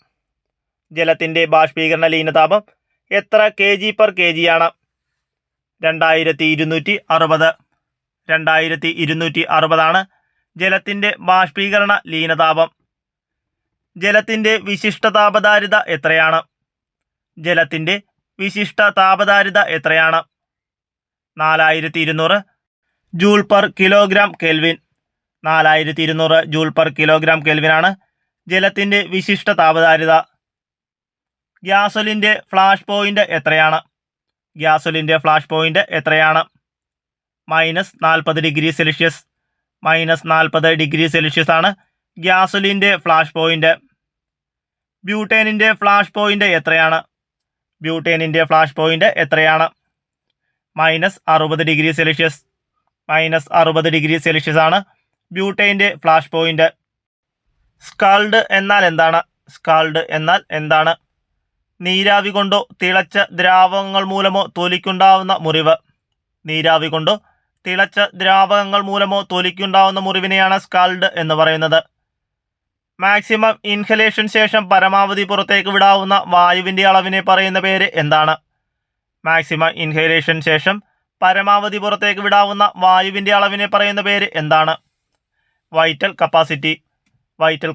ജലത്തിന്റെ ബാഷ്പീകരണ ലീനതാപം എത്ര kg/kg ആണ്? 2260 ആണ് ജലത്തിന്റെ ബാഷ്പീകരണ ലീനതാപം. ജലത്തിന്റെ വിശിഷ്ട താപധാരിത എത്രയാണ്? ജലത്തിന്റെ വിശിഷ്ട താപധാരിത എത്രയാണ്? 4200 ജൂൾ/കിലോഗ്രാം കെൽവിൻ. 4200 ജൂൾ/കിലോഗ്രാം കെൽവിനാണ് ജലത്തിന്റെ വിശിഷ്ട താപധാരിത. ഗ്യാസോലിന്റെ ഫ്ലാഷ് പോയിന്റ് എത്രയാണ്? ഗ്യാസോലിന്റെ ഫ്ലാഷ് പോയിന്റ് എത്രയാണ്? -40°C. -40°C ആണ് ഗ്യാസോലിന്റെ ഫ്ലാഷ് പോയിന്റ്. ബ്യൂട്ടേനിന്റെ ഫ്ലാഷ് പോയിന്റ് എത്രയാണ്? ബ്യൂട്ടേനിന്റെ ഫ്ലാഷ് പോയിന്റ് എത്രയാണ്? -60°C. -60°C ആണ് ബ്യൂട്ടേന്റെ ഫ്ലാഷ് പോയിന്റ്. സ്കാൾഡ് എന്നാൽ എന്താണ്? നീരാവി കൊണ്ടോ തിളച്ച ദ്രാവകങ്ങൾ മൂലമോ തൊലിക്കുണ്ടാവുന്ന മുറിവ്. നീരാവി കൊണ്ടോ തിളച്ച ദ്രാവകങ്ങൾ മൂലമോ തൊലിക്കുണ്ടാവുന്ന മുറിവിനെയാണ് സ്കാൾഡ് എന്ന് പറയുന്നത്. മാക്സിമം ഇൻഹലേഷൻ ശേഷം പരമാവധി പുറത്തേക്ക് വിടാവുന്ന വായുവിന്റെ അളവിനെ പറയുന്ന പേര് എന്താണ്? മാക്സിമം ഇൻഹലേഷൻ ശേഷം പരമാവധി പുറത്തേക്ക് വിടാവുന്ന വായുവിന്റെ അളവിനെ പറയുന്ന പേര് എന്താണ്? വൈറ്റൽ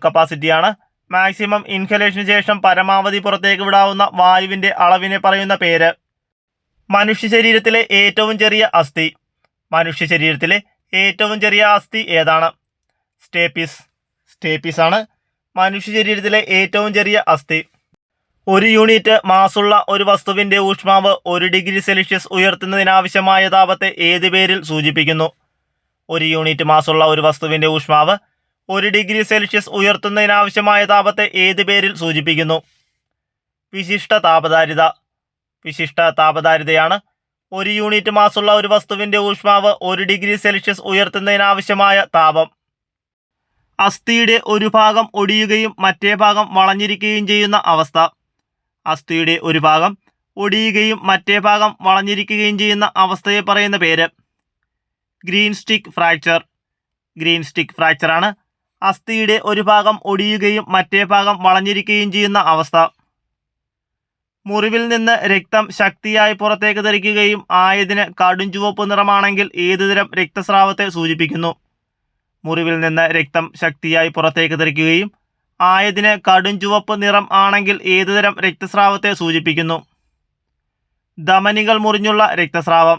കപ്പാസിറ്റിയാണ് മാക്സിമം ഇൻഹലേഷന് ശേഷം പരമാവധി പുറത്തേക്ക് വിടാവുന്ന വായുവിന്റെ അളവിനെ പറയുന്ന പേര്. മനുഷ്യ ശരീരത്തിലെ ഏറ്റവും ചെറിയ അസ്ഥി ഏതാണ്? സ്റ്റേപ്പീസ് ആണ് മനുഷ്യ ശരീരത്തിലെ ഏറ്റവും ചെറിയ അസ്ഥി. ഒരു യൂണിറ്റ് മാസുള്ള ഒരു വസ്തുവിന്റെ ഊഷ്മാവ് 1°C ഉയർത്തുന്നതിനാവശ്യമായ താപത്തെ ഏത് പേരിൽ സൂചിപ്പിക്കുന്നു? 1 യൂണിറ്റ് മാസുള്ള ഒരു വസ്തുവിന്റെ ഊഷ്മാവ് 1 ഡിഗ്രി സെൽഷ്യസ് ഉയർത്തുന്നതിനാവശ്യമായ താപത്തെ ഏത് പേരിൽ സൂചിപ്പിക്കുന്നു? വിശിഷ്ട താപധാരിത. വിശിഷ്ട താപധാരിതയാണ് 1 യൂണിറ്റ് മാസുള്ള ഒരു വസ്തുവിന്റെ ഊഷ്മാവ് 1 ഡിഗ്രി സെൽഷ്യസ് ഉയർത്തുന്നതിനാവശ്യമായ താപം. അസ്ഥിയുടെ ഒരു ഭാഗം ഒടിയുകയും മറ്റേ ഭാഗം വളഞ്ഞിരിക്കുകയും ചെയ്യുന്ന അവസ്ഥ. അസ്ഥിയുടെ ഒരു ഭാഗം ഒടിയുകയും മറ്റേ ഭാഗം വളഞ്ഞിരിക്കുകയും ചെയ്യുന്ന അവസ്ഥയെ പറയുന്ന പേര് green stick fracture. Green stick ഫ്രാക്ചറാണ് അസ്ഥിയുടെ ഒരു ഭാഗം ഒടിയുകയും മറ്റേ ഭാഗം വളഞ്ഞിരിക്കുകയും ചെയ്യുന്ന അവസ്ഥ. മുറിവിൽ നിന്ന് രക്തം ശക്തിയായി പുറത്തേക്ക് തെറിക്കുകയും ആയതിന് കടും ചുവപ്പ് നിറമാണെങ്കിൽ ഏതുതരം രക്തസ്രാവത്തെ സൂചിപ്പിക്കുന്നു? മുറിവിൽ നിന്ന് രക്തം ശക്തിയായി പുറത്തേക്ക് തെറിക്കുകയും ആയതിന് കടും ചുവപ്പ് നിറം ആണെങ്കിൽ ഏതുതരം രക്തസ്രാവത്തെ സൂചിപ്പിക്കുന്നു? ധമനികൾ മുറിഞ്ഞുള്ള രക്തസ്രാവം.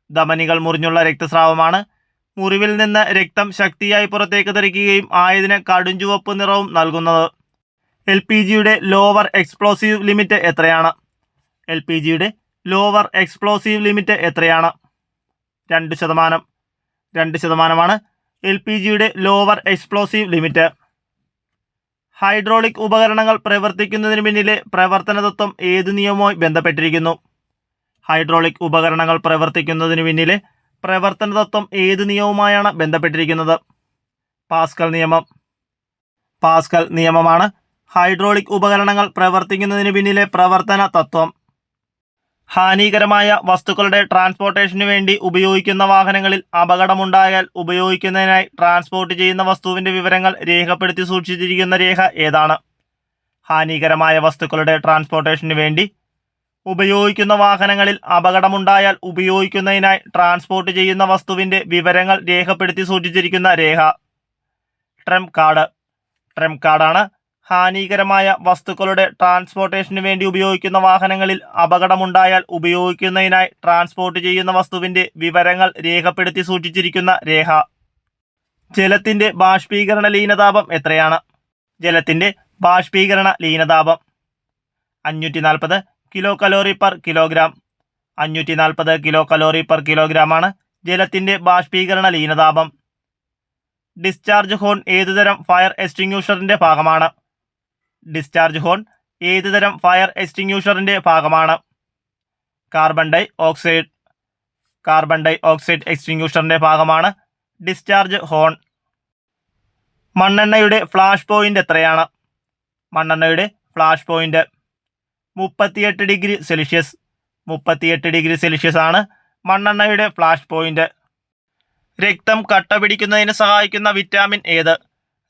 ധമനികൾ മുറിഞ്ഞുള്ള രക്തസ്രാവമാണ് മുറിവിൽ നിന്ന് രക്തം ശക്തിയായി പുറത്തേക്ക് തെറിക്കുകയും ആയതിന് കടും ചുവപ്പ് നിറവും നൽകുന്നത്. LPGയുടെ ലോവർ എക്സ്പ്ലോസീവ് ലിമിറ്റ് എത്രയാണ്? LPGയുടെ ലോവർ എക്സ്പ്ലോസീവ് ലിമിറ്റ് എത്രയാണ്? 2%. 2%മാണ് LPGയുടെ ലോവർ എക്സ്പ്ലോസീവ് ലിമിറ്റ്. ഹൈഡ്രോളിക് ഉപകരണങ്ങൾ പ്രവർത്തിക്കുന്നതിന് പിന്നിലെ പ്രവർത്തന തത്വം ഏത് നിയമവുമായി ബന്ധപ്പെട്ടിരിക്കുന്നു? ഹൈഡ്രോളിക് ഉപകരണങ്ങൾ പ്രവർത്തിക്കുന്നതിന് പിന്നിലെ പ്രവർത്തന തത്വം ഏത് നിയമവുമായാണ് ബന്ധപ്പെട്ടിരിക്കുന്നത്? പാസ്കൽ നിയമം. പാസ്കൽ നിയമമാണ് ഹൈഡ്രോളിക് ഉപകരണങ്ങൾ പ്രവർത്തിക്കുന്നതിന് പിന്നിലെ പ്രവർത്തന തത്വം. ഹാനികരമായ വസ്തുക്കളുടെ ട്രാൻസ്പോർട്ടേഷനു വേണ്ടി ഉപയോഗിക്കുന്ന വാഹനങ്ങളിൽ അപകടമുണ്ടായാൽ ഉപയോഗിക്കുന്നതിനായി ട്രാൻസ്പോർട്ട് ചെയ്യുന്ന വസ്തുവിന്റെ വിവരങ്ങൾ രേഖപ്പെടുത്തി സൂക്ഷിച്ചിരിക്കുന്ന രേഖ ഏതാണ്? ഹാനികരമായ വസ്തുക്കളുടെ ട്രാൻസ്പോർട്ടേഷനു വേണ്ടി ഉപയോഗിക്കുന്ന വാഹനങ്ങളിൽ അപകടമുണ്ടായാൽ ഉപയോഗിക്കുന്നതിനായി ട്രാൻസ്പോർട്ട് ചെയ്യുന്ന വസ്തുവിന്റെ വിവരങ്ങൾ രേഖപ്പെടുത്തി സൂക്ഷിച്ചിരിക്കുന്ന രേഖ ട്രംപ് കാർഡ്. ട്രംപ് കാർഡാണ് ഹാനികരമായ വസ്തുക്കളുടെ ട്രാൻസ്പോർട്ടേഷനു വേണ്ടി ഉപയോഗിക്കുന്ന വാഹനങ്ങളിൽ അപകടമുണ്ടായാൽ ഉപയോഗിക്കുന്നതിനായി ട്രാൻസ്പോർട്ട് ചെയ്യുന്ന വസ്തുവിന്റെ വിവരങ്ങൾ രേഖപ്പെടുത്തി സൂക്ഷിച്ചിരിക്കുന്ന രേഖ. ജലത്തിന്റെ ബാഷ്പീകരണ ലീനതാപം എത്രയാണ്? ജലത്തിന്റെ ബാഷ്പീകരണ ലീനതാപം 540 kilo calorie per kilogram. 540 kilo calorie per kilogram ആണ് ജലത്തിന്റെ ബാഷ്പീകരണ ലീനതാപം. ഡിസ്ചാർജ് ഹോൺ ഏതുതരം ഫയർ എക്സ്റ്റിങ്ക്യൂഷറിന്റെ ഭാഗമാണ്? ഡിസ്ചാർജ് ഹോൺ ഏതുതരം ഫയർ എക്സ്റ്റിങ്ക്യൂഷറിന്റെ ഭാഗമാണ്? Carbon dioxide. Carbon dioxide എക്സ്റ്റിങ്ക്യൂഷറിന്റെ ഭാഗമാണ് ഡിസ്ചാർജ് ഹോൺ. മണ്ണെണ്ണയുടെ ഫ്ലാഷ് പോയിന്റ് എത്രയാണ്? മണ്ണെണ്ണയുടെ flash point 38 degree Celsius. 38 degree Celsius ആണ് മണ്ണെണ്ണയുടെ ഫ്ലാഷ് പോയിന്റ്. രക്തം കട്ട പിടിക്കുന്നതിന് സഹായിക്കുന്ന വിറ്റാമിൻ ഏത്?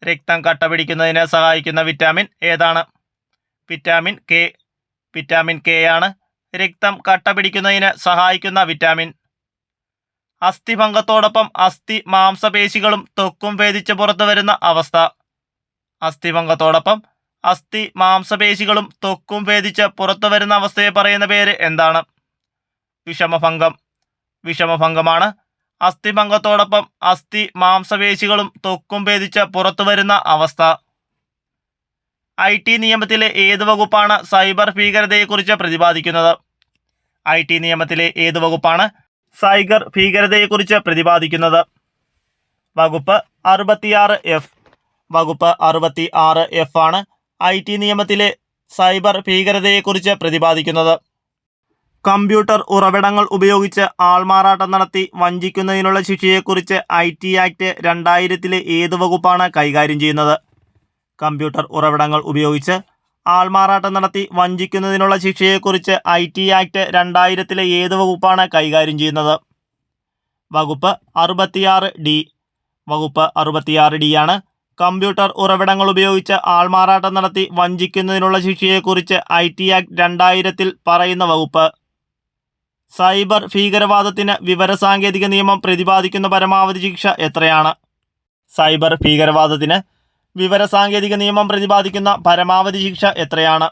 രക്തം കട്ട പിടിക്കുന്നതിന് സഹായിക്കുന്ന വിറ്റാമിൻ ഏതാണ്? Vitamin K. വിറ്റാമിൻ കെ ആണ് രക്തം കട്ട പിടിക്കുന്നതിന് സഹായിക്കുന്ന വിറ്റാമിൻ. അസ്ഥിഭംഗത്തോടൊപ്പം അസ്ഥി മാംസപേശികളും ത്വക്കും ഭേദിച്ച് പുറത്തു വരുന്ന അവസ്ഥ. അസ്ഥിഭംഗത്തോടൊപ്പം അസ്ഥി മാംസപേശികളും ത്വക്കും ഭേദിച്ച് പുറത്തു വരുന്ന അവസ്ഥയെ പറയുന്ന പേര് എന്താണ്? വിഷമഭംഗം. വിഷമഭംഗമാണ് അസ്ഥിഭംഗത്തോടൊപ്പം അസ്ഥി മാംസപേശികളും ത്വക്കും ഭേദിച്ച് പുറത്തു വരുന്ന അവസ്ഥ. IT നിയമത്തിലെ ഏത് വകുപ്പാണ് സൈബർ ഭീകരതയെക്കുറിച്ച് പ്രതിപാദിക്കുന്നത്? IT നിയമത്തിലെ ഏത് വകുപ്പാണ് സൈബർ ഭീകരതയെക്കുറിച്ച് പ്രതിപാദിക്കുന്നത്? വകുപ്പ് 66F. വകുപ്പ് 66F ആണ് IT നിയമത്തിലെ സൈബർ ഭീകരതയെക്കുറിച്ച് പ്രതിപാദിക്കുന്നത്. കമ്പ്യൂട്ടർ ഉറവിടങ്ങൾ ഉപയോഗിച്ച് ആൾമാറാട്ടം നടത്തി വഞ്ചിക്കുന്നതിനുള്ള ശിക്ഷയെക്കുറിച്ച് IT ആക്ട് 2000 ഏത് വകുപ്പാണ് കൈകാര്യം ചെയ്യുന്നത്? കമ്പ്യൂട്ടർ ഉറവിടങ്ങൾ ഉപയോഗിച്ച് ആൾമാറാട്ടം നടത്തി വഞ്ചിക്കുന്നതിനുള്ള ശിക്ഷയെക്കുറിച്ച് IT ആക്ട് 2000 ഏത് വകുപ്പാണ് കൈകാര്യം ചെയ്യുന്നത്? വകുപ്പ് 66D. വകുപ്പ് 66D ആണ് കമ്പ്യൂട്ടർ ഉറവിടങ്ങൾ ഉപയോഗിച്ച് ആൾമാറാട്ടം നടത്തി വഞ്ചിക്കുന്നതിനുള്ള ശിക്ഷയെക്കുറിച്ച് IT ആക്ട് 2000 പറയുന്ന വകുപ്പ്. സൈബർ ഭീകരവാദത്തിന് വിവരസാങ്കേതിക നിയമം പ്രതിപാദിക്കുന്ന പരമാവധി ശിക്ഷ എത്രയാണ്? സൈബർ ഭീകരവാദത്തിന് വിവരസാങ്കേതിക നിയമം പ്രതിപാദിക്കുന്ന പരമാവധി ശിക്ഷ എത്രയാണ്?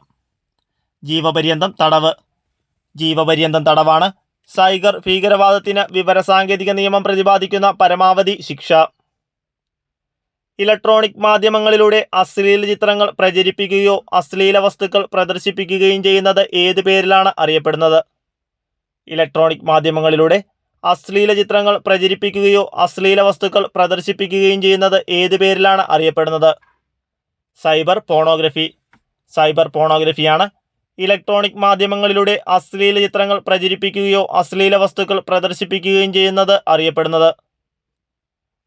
ജീവപര്യന്തം തടവ്. ജീവപര്യന്തം തടവാണ് സൈബർ ഭീകരവാദത്തിന് വിവരസാങ്കേതിക നിയമം പ്രതിപാദിക്കുന്ന പരമാവധി ശിക്ഷ. ഇലക്ട്രോണിക് മാധ്യമങ്ങളിലൂടെ അശ്ലീല ചിത്രങ്ങൾ പ്രചരിപ്പിക്കുകയോ അശ്ലീല വസ്തുക്കൾ പ്രദർശിപ്പിക്കുകയും ചെയ്യുന്നത് ഏത് പേരിലാണ് അറിയപ്പെടുന്നത്? ഇലക്ട്രോണിക് മാധ്യമങ്ങളിലൂടെ അശ്ലീല ചിത്രങ്ങൾ പ്രചരിപ്പിക്കുകയോ അശ്ലീല വസ്തുക്കൾ പ്രദർശിപ്പിക്കുകയും ചെയ്യുന്നത് ഏത് പേരിലാണ് അറിയപ്പെടുന്നത്? Cyber pornography. സൈബർ പോണോഗ്രഫിയാണ് ഇലക്ട്രോണിക് മാധ്യമങ്ങളിലൂടെ അശ്ലീല ചിത്രങ്ങൾ പ്രചരിപ്പിക്കുകയോ അശ്ലീല വസ്തുക്കൾ പ്രദർശിപ്പിക്കുകയും ചെയ്യുന്നത് അറിയപ്പെടുന്നത്.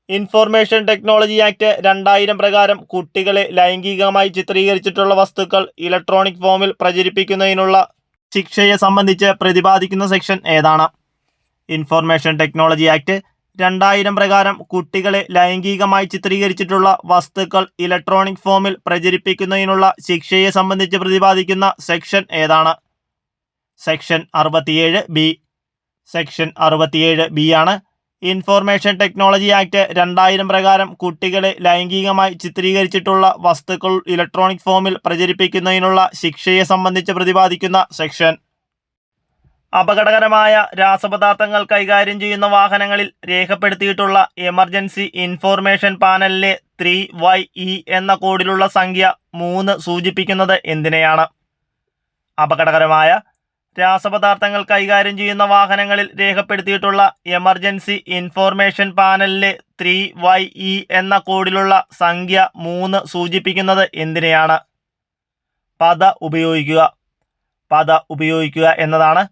ഇൻഫർമേഷൻ ടെക്നോളജി ആക്ട് 2000 പ്രകാരം കുട്ടികളെ ലൈംഗികമായി ചിത്രീകരിച്ചിട്ടുള്ള വസ്തുക്കൾ ഇലക്ട്രോണിക് ഫോമിൽ പ്രചരിപ്പിക്കുന്നതിനുള്ള ശിക്ഷയെ സംബന്ധിച്ച് പ്രതിപാദിക്കുന്ന സെക്ഷൻ ഏതാണ്? ഇൻഫർമേഷൻ ടെക്നോളജി ആക്ട് 2000 പ്രകാരം കുട്ടികളെ ലൈംഗികമായി ചിത്രീകരിച്ചിട്ടുള്ള വസ്തുക്കൾ ഇലക്ട്രോണിക് ഫോമിൽ പ്രചരിപ്പിക്കുന്നതിനുള്ള ശിക്ഷയെ സംബന്ധിച്ച് പ്രതിപാദിക്കുന്ന സെക്ഷൻ ഏതാണ്? Section 67B. സെക്ഷൻ 67B ആണ് ഇൻഫർമേഷൻ ടെക്നോളജി ആക്ട് 2000 പ്രകാരം കുട്ടികളെ ലൈംഗികമായി ചിത്രീകരിച്ചിട്ടുള്ള വസ്തുക്കൾ ഇലക്ട്രോണിക് ഫോമിൽ പ്രചരിപ്പിക്കുന്നതിനുള്ള ശിക്ഷയെ സംബന്ധിച്ച് പ്രതിപാദിക്കുന്ന സെക്ഷൻ. അപകടകരമായ രാസപദാർത്ഥങ്ങൾ കൈകാര്യം ചെയ്യുന്ന വാഹനങ്ങളിൽ രേഖപ്പെടുത്തിയിട്ടുള്ള എമർജൻസി ഇൻഫോർമേഷൻ പാനലിലെ 3YE എന്ന കോഡിലുള്ള സംഖ്യ 3 സൂചിപ്പിക്കുന്നത് എന്തിനെയാണ്? അപകടകരമായ രാസപദാർത്ഥങ്ങൾ കൈകാര്യം ചെയ്യുന്ന വാഹനങ്ങളിൽ രേഖപ്പെടുത്തിയിട്ടുള്ള എമർജൻസി ഇൻഫോർമേഷൻ പാനലിലെ 3YE എന്ന കോഡിലുള്ള സംഖ്യ 3 സൂചിപ്പിക്കുന്നത് എന്തിനെയാണ്? പത ഉപയോഗിക്കുക. പത ഉപയോഗിക്കുക എന്നതാണ്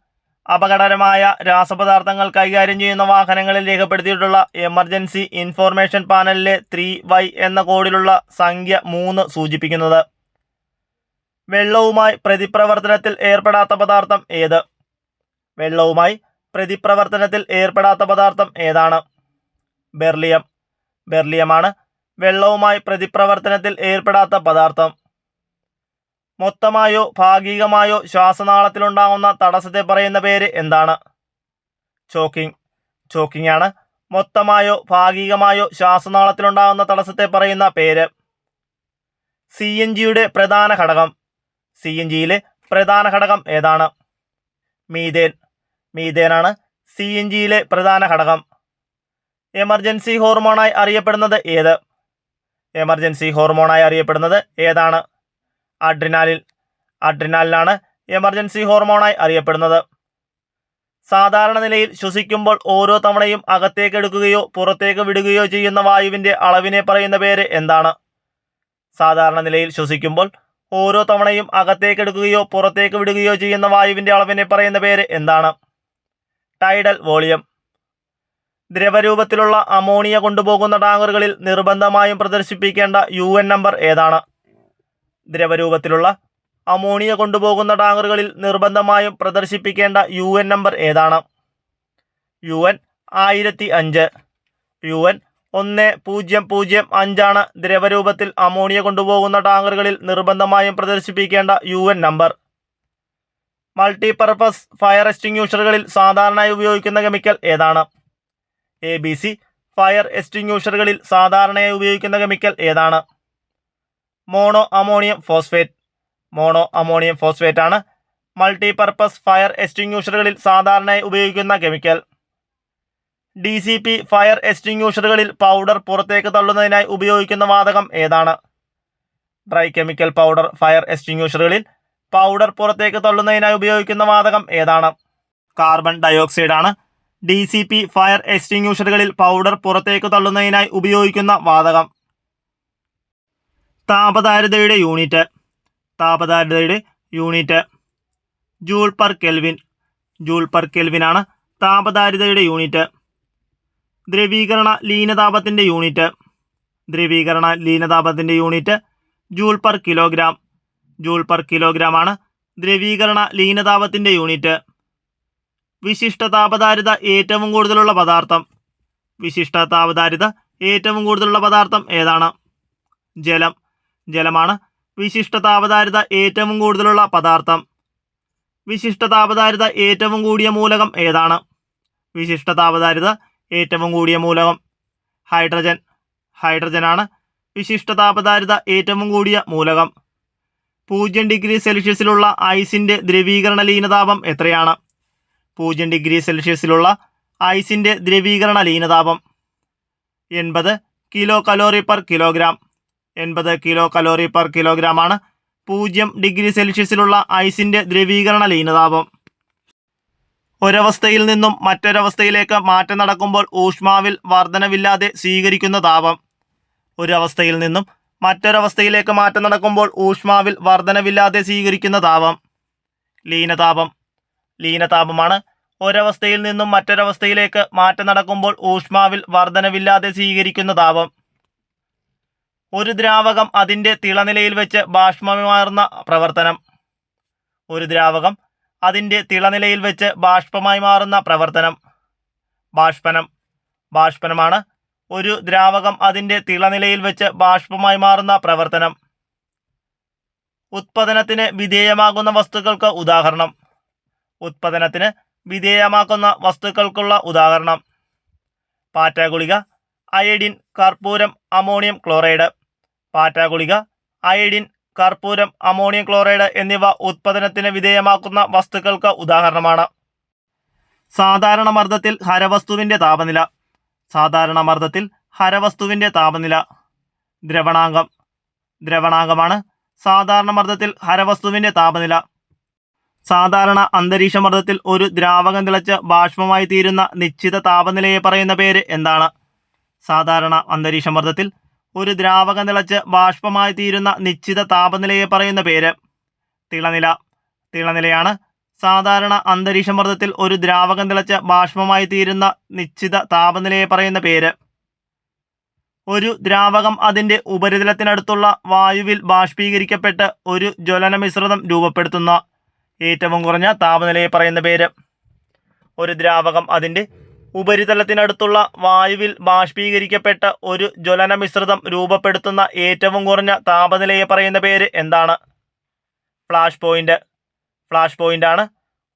അപകടകരമായ രാസപദാർത്ഥങ്ങൾ കൈകാര്യം ചെയ്യുന്ന വാഹനങ്ങളിൽ രേഖപ്പെടുത്തിയിട്ടുള്ള എമർജൻസി ഇൻഫോർമേഷൻ പാനലിലെ 3Y എന്ന കോഡിലുള്ള സംഖ്യ 3 സൂചിപ്പിക്കുന്നത്. വെള്ളവുമായി പ്രതിപ്രവർത്തനത്തിൽ ഏർപ്പെടാത്ത പദാർത്ഥം ഏത്? വെള്ളവുമായി പ്രതിപ്രവർത്തനത്തിൽ ഏർപ്പെടാത്ത പദാർത്ഥം ഏതാണ്? ബെർലിയം. ബെർലിയമാണ് വെള്ളവുമായി പ്രതിപ്രവർത്തനത്തിൽ ഏർപ്പെടാത്ത പദാർത്ഥം. മൊത്തമായോ ഭാഗികമായോ ശ്വാസനാളത്തിലുണ്ടാകുന്ന തടസ്സത്തെ പറയുന്ന പേര് എന്താണ്? ചോക്കിംഗ്. ചോക്കിംഗ് ആണ് മൊത്തമായോ ഭാഗികമായോ ശ്വാസനാളത്തിലുണ്ടാകുന്ന തടസ്സത്തെ പറയുന്ന പേര്. CNGയുടെ പ്രധാന ഘടകം. CNGയിലെ പ്രധാന ഘടകം ഏതാണ്? മീഥേൻ. മീഥേനാണ് CNGയിലെ പ്രധാന ഘടകം. എമർജൻസി ഹോർമോണായി അറിയപ്പെടുന്നത് ഏത്? എമർജൻസി ഹോർമോണായി അറിയപ്പെടുന്നത് ഏതാണ്? അഡ്രിനാലിൻ. അഡ്രിനാലിനാണ് എമർജൻസി ഹോർമോണായി അറിയപ്പെടുന്നത്. സാധാരണ നിലയിൽ ശ്വസിക്കുമ്പോൾ ഓരോ തവണയും അകത്തേക്ക് എടുക്കുകയോ പുറത്തേക്ക് വിടുകയോ ചെയ്യുന്ന വായുവിൻ്റെ അളവിനെ പറയുന്ന പേര് എന്താണ്? സാധാരണ നിലയിൽ ശ്വസിക്കുമ്പോൾ ഓരോ തവണയും അകത്തേക്ക് എടുക്കുകയോ പുറത്തേക്ക് വിടുകയോ ചെയ്യുന്ന വായുവിൻ്റെ അളവിനെ പറയുന്ന പേര് എന്താണ്? Tidal volume. ദ്രവരൂപത്തിലുള്ള അമോണിയ കൊണ്ടുപോകുന്ന ടാങ്കറുകളിൽ നിർബന്ധമായും പ്രദർശിപ്പിക്കേണ്ട UN നമ്പർ ഏതാണ്? ദ്രവരൂപത്തിലുള്ള അമോണിയ കൊണ്ടുപോകുന്ന ടാങ്കറുകളിൽ നിർബന്ധമായും പ്രദർശിപ്പിക്കേണ്ട UN നമ്പർ ഏതാണ്? UN 1005. UN 1005 ആണ് ദ്രവരൂപത്തിൽ അമോണിയ കൊണ്ടുപോകുന്ന ടാങ്കറുകളിൽ നിർബന്ധമായും പ്രദർശിപ്പിക്കേണ്ട UN നമ്പർ. മൾട്ടിപർപ്പസ് ഫയർ എക്സ്റ്റിങ്ക്യൂഷറുകളിൽ സാധാരണയായി ഉപയോഗിക്കുന്ന കെമിക്കൽ ഏതാണ്? ABC. ഫയർ എക്സ്റ്റിങ്ക്യൂഷറുകളിൽ സാധാരണയായി ഉപയോഗിക്കുന്ന കെമിക്കൽ ഏതാണ്? Mono ammonium phosphate. Mono ammonium phosphate ആണ് മൾട്ടിപർപ്പസ് ഫയർ എക്സ്റ്റിങ്ക്യൂഷറുകളിൽ സാധാരണയായി ഉപയോഗിക്കുന്ന കെമിക്കൽ. DCP ഫയർ എക്സ്റ്റിങ്ക്യൂഷറുകളിൽ പൗഡർ പുറത്തേക്ക് തള്ളുന്നതിനായി ഉപയോഗിക്കുന്ന വാതകം ഏതാണ്? ഡ്രൈ കെമിക്കൽ പൗഡർ ഫയർ എക്സ്റ്റിങ്ക്യൂഷറുകളിൽ പൗഡർ പുറത്തേക്ക് തള്ളുന്നതിനായി ഉപയോഗിക്കുന്ന വാതകം ഏതാണ്? കാർബൺ ഡയോക്സൈഡ് ആണ് DCP ഫയർ എക്സ്റ്റിങ്ക്യൂഷറുകളിൽ പൗഡർ പുറത്തേക്ക് തള്ളുന്നതിനായി ഉപയോഗിക്കുന്ന വാതകം. താപധാരിതയുടെ യൂണിറ്റ്. താപധാരിതയുടെ unit joule per kelvin. Joule per കെൽവിനാണ് താപധാരിതയുടെ യൂണിറ്റ്. ദ്രവീകരണ ലീനതാപത്തിൻ്റെ യൂണിറ്റ്. ദ്രവീകരണ ലീനതാപത്തിൻ്റെ unit joule per kilogram. Joule per kilogram ആണ് ദ്രവീകരണ ലീനതാപത്തിൻ്റെ യൂണിറ്റ്. വിശിഷ്ട താപധാരിത ഏറ്റവും കൂടുതലുള്ള പദാർത്ഥം. വിശിഷ്ട താപധാരിത ഏറ്റവും കൂടുതലുള്ള പദാർത്ഥം ഏതാണ്? ജലം. ജലമാണ് വിശിഷ്ട താപധാരിത ഏറ്റവും കൂടുതലുള്ള പദാർത്ഥം. വിശിഷ്ട താപധാരിത ഏറ്റവും കൂടിയ മൂലകം ഏതാണ്? വിശിഷ്ട താപധാരിത ഏറ്റവും കൂടിയ മൂലകം ഹൈഡ്രജൻ. ഹൈഡ്രജനാണ് വിശിഷ്ട താപധാരിത ഏറ്റവും കൂടിയ മൂലകം. 0 ഡിഗ്രി സെൽഷ്യസിലുള്ള ഐസിൻ്റെ ദ്രവീകരണ ലീനതാപം എത്രയാണ്? 0 ഡിഗ്രി സെൽഷ്യസിലുള്ള ഐസിൻ്റെ ദ്രവീകരണ ലീനതാപം 80 kilo calorie per kilogram. 80 kilo calorie per kilogram ആണ് 0 ഡിഗ്രി സെൽഷ്യസിലുള്ള ഐസിൻ്റെ ദ്രവീകരണ ലീനതാപം. ഒരവസ്ഥയിൽ നിന്നും മറ്റൊരവസ്ഥയിലേക്ക് മാറ്റം നടക്കുമ്പോൾ ഊഷ്മാവിൽ വർധനവില്ലാതെ സ്വീകരിക്കുന്ന താപം. ഒരവസ്ഥയിൽ നിന്നും മറ്റൊരവസ്ഥയിലേക്ക് മാറ്റം നടക്കുമ്പോൾ ഊഷ്മാവിൽ വർധനവില്ലാതെ സ്വീകരിക്കുന്ന താപം. ലീനതാപം. ലീനതാപമാണ് ഒരവസ്ഥയിൽ നിന്നും മറ്റൊരവസ്ഥയിലേക്ക് മാറ്റം നടക്കുമ്പോൾ ഊഷ്മാവിൽ വർധനവില്ലാതെ സ്വീകരിക്കുന്ന താപം. ഒരു ദ്രാവകം അതിൻ്റെ തിളനിലയിൽ വെച്ച് ബാഷ്പമാറുന്ന പ്രവർത്തനം. ഒരു ദ്രാവകം അതിൻ്റെ തിളനിലയിൽ വെച്ച് ബാഷ്പമായി മാറുന്ന പ്രവർത്തനം. ബാഷ്പനം. ബാഷ്പനമാണ് ഒരു ദ്രാവകം അതിൻ്റെ തിളനിലയിൽ വെച്ച് ബാഷ്പമായി മാറുന്ന പ്രവർത്തനം. ഉത്പതനത്തിന് വിധേയമാകുന്ന വസ്തുക്കൾക്ക് ഉദാഹരണം. ഉത്പതനത്തിന് വിധേയമാക്കുന്ന വസ്തുക്കൾക്കുള്ള ഉദാഹരണം: പാറ്റഗുളിക, അയഡിൻ, കർപ്പൂരം, അമോണിയം ക്ലോറൈഡ്. പാറ്റഗുളിക, അയഡിൻ, കർപ്പൂരം, അമോണിയം ക്ലോറൈഡ് എന്നിവ ഉത്പതനത്തിന് വിധേയമാക്കുന്ന വസ്തുക്കൾക്ക് ഉദാഹരണമാണ്. സാധാരണ മർദ്ദത്തിൽ ഹരവസ്തുവിൻ്റെ താപനില. സാധാരണ മർദ്ദത്തിൽ ഹരവസ്തുവിൻ്റെ താപനില. ദ്രവണാങ്കം. ദ്രവണാങ്കമാണ് സാധാരണ മർദ്ദത്തിൽ ഹരവസ്തുവിൻ്റെ താപനില. സാധാരണ അന്തരീക്ഷ മർദ്ദത്തിൽ ഒരു ദ്രാവകം തിളച്ച് ബാഷ്പമായി തീരുന്ന നിശ്ചിത താപനിലയെ പറയുന്ന പേര് എന്താണ്? സാധാരണ അന്തരീക്ഷ മർദ്ദത്തിൽ ഒരു ദ്രാവകം തിളച്ച് ബാഷ്പമായി തീരുന്ന നിശ്ചിത താപനിലയെ പറയുന്ന പേര് തിളനില. തിളനിലയാണ് സാധാരണ അന്തരീക്ഷ മർദ്ദത്തിൽ ഒരു ദ്രാവകം തിളച്ച് ബാഷ്പമായി തീരുന്ന നിശ്ചിത താപനിലയെ പറയുന്ന പേര്. ഒരു ദ്രാവകം അതിൻ്റെ ഉപരിതലത്തിനടുത്തുള്ള വായുവിൽ ബാഷ്പീകരിക്കപ്പെട്ട് ഒരു ജ്വലന മിശ്രിതം രൂപപ്പെടുത്തുന്ന ഏറ്റവും കുറഞ്ഞ താപനിലയെ പറയുന്ന പേര്. ഒരു ദ്രാവകം അതിൻ്റെ ഉപരിതലത്തിനടുത്തുള്ള വായുവിൽ ബാഷ്പീകരിക്കപ്പെട്ട് ഒരു ജ്വലന മിശ്രിതം രൂപപ്പെടുത്തുന്ന ഏറ്റവും കുറഞ്ഞ താപനിലയെ പറയുന്ന പേര് എന്താണ്? Flash point. ഫ്ലാഷ് പോയിന്റാണ്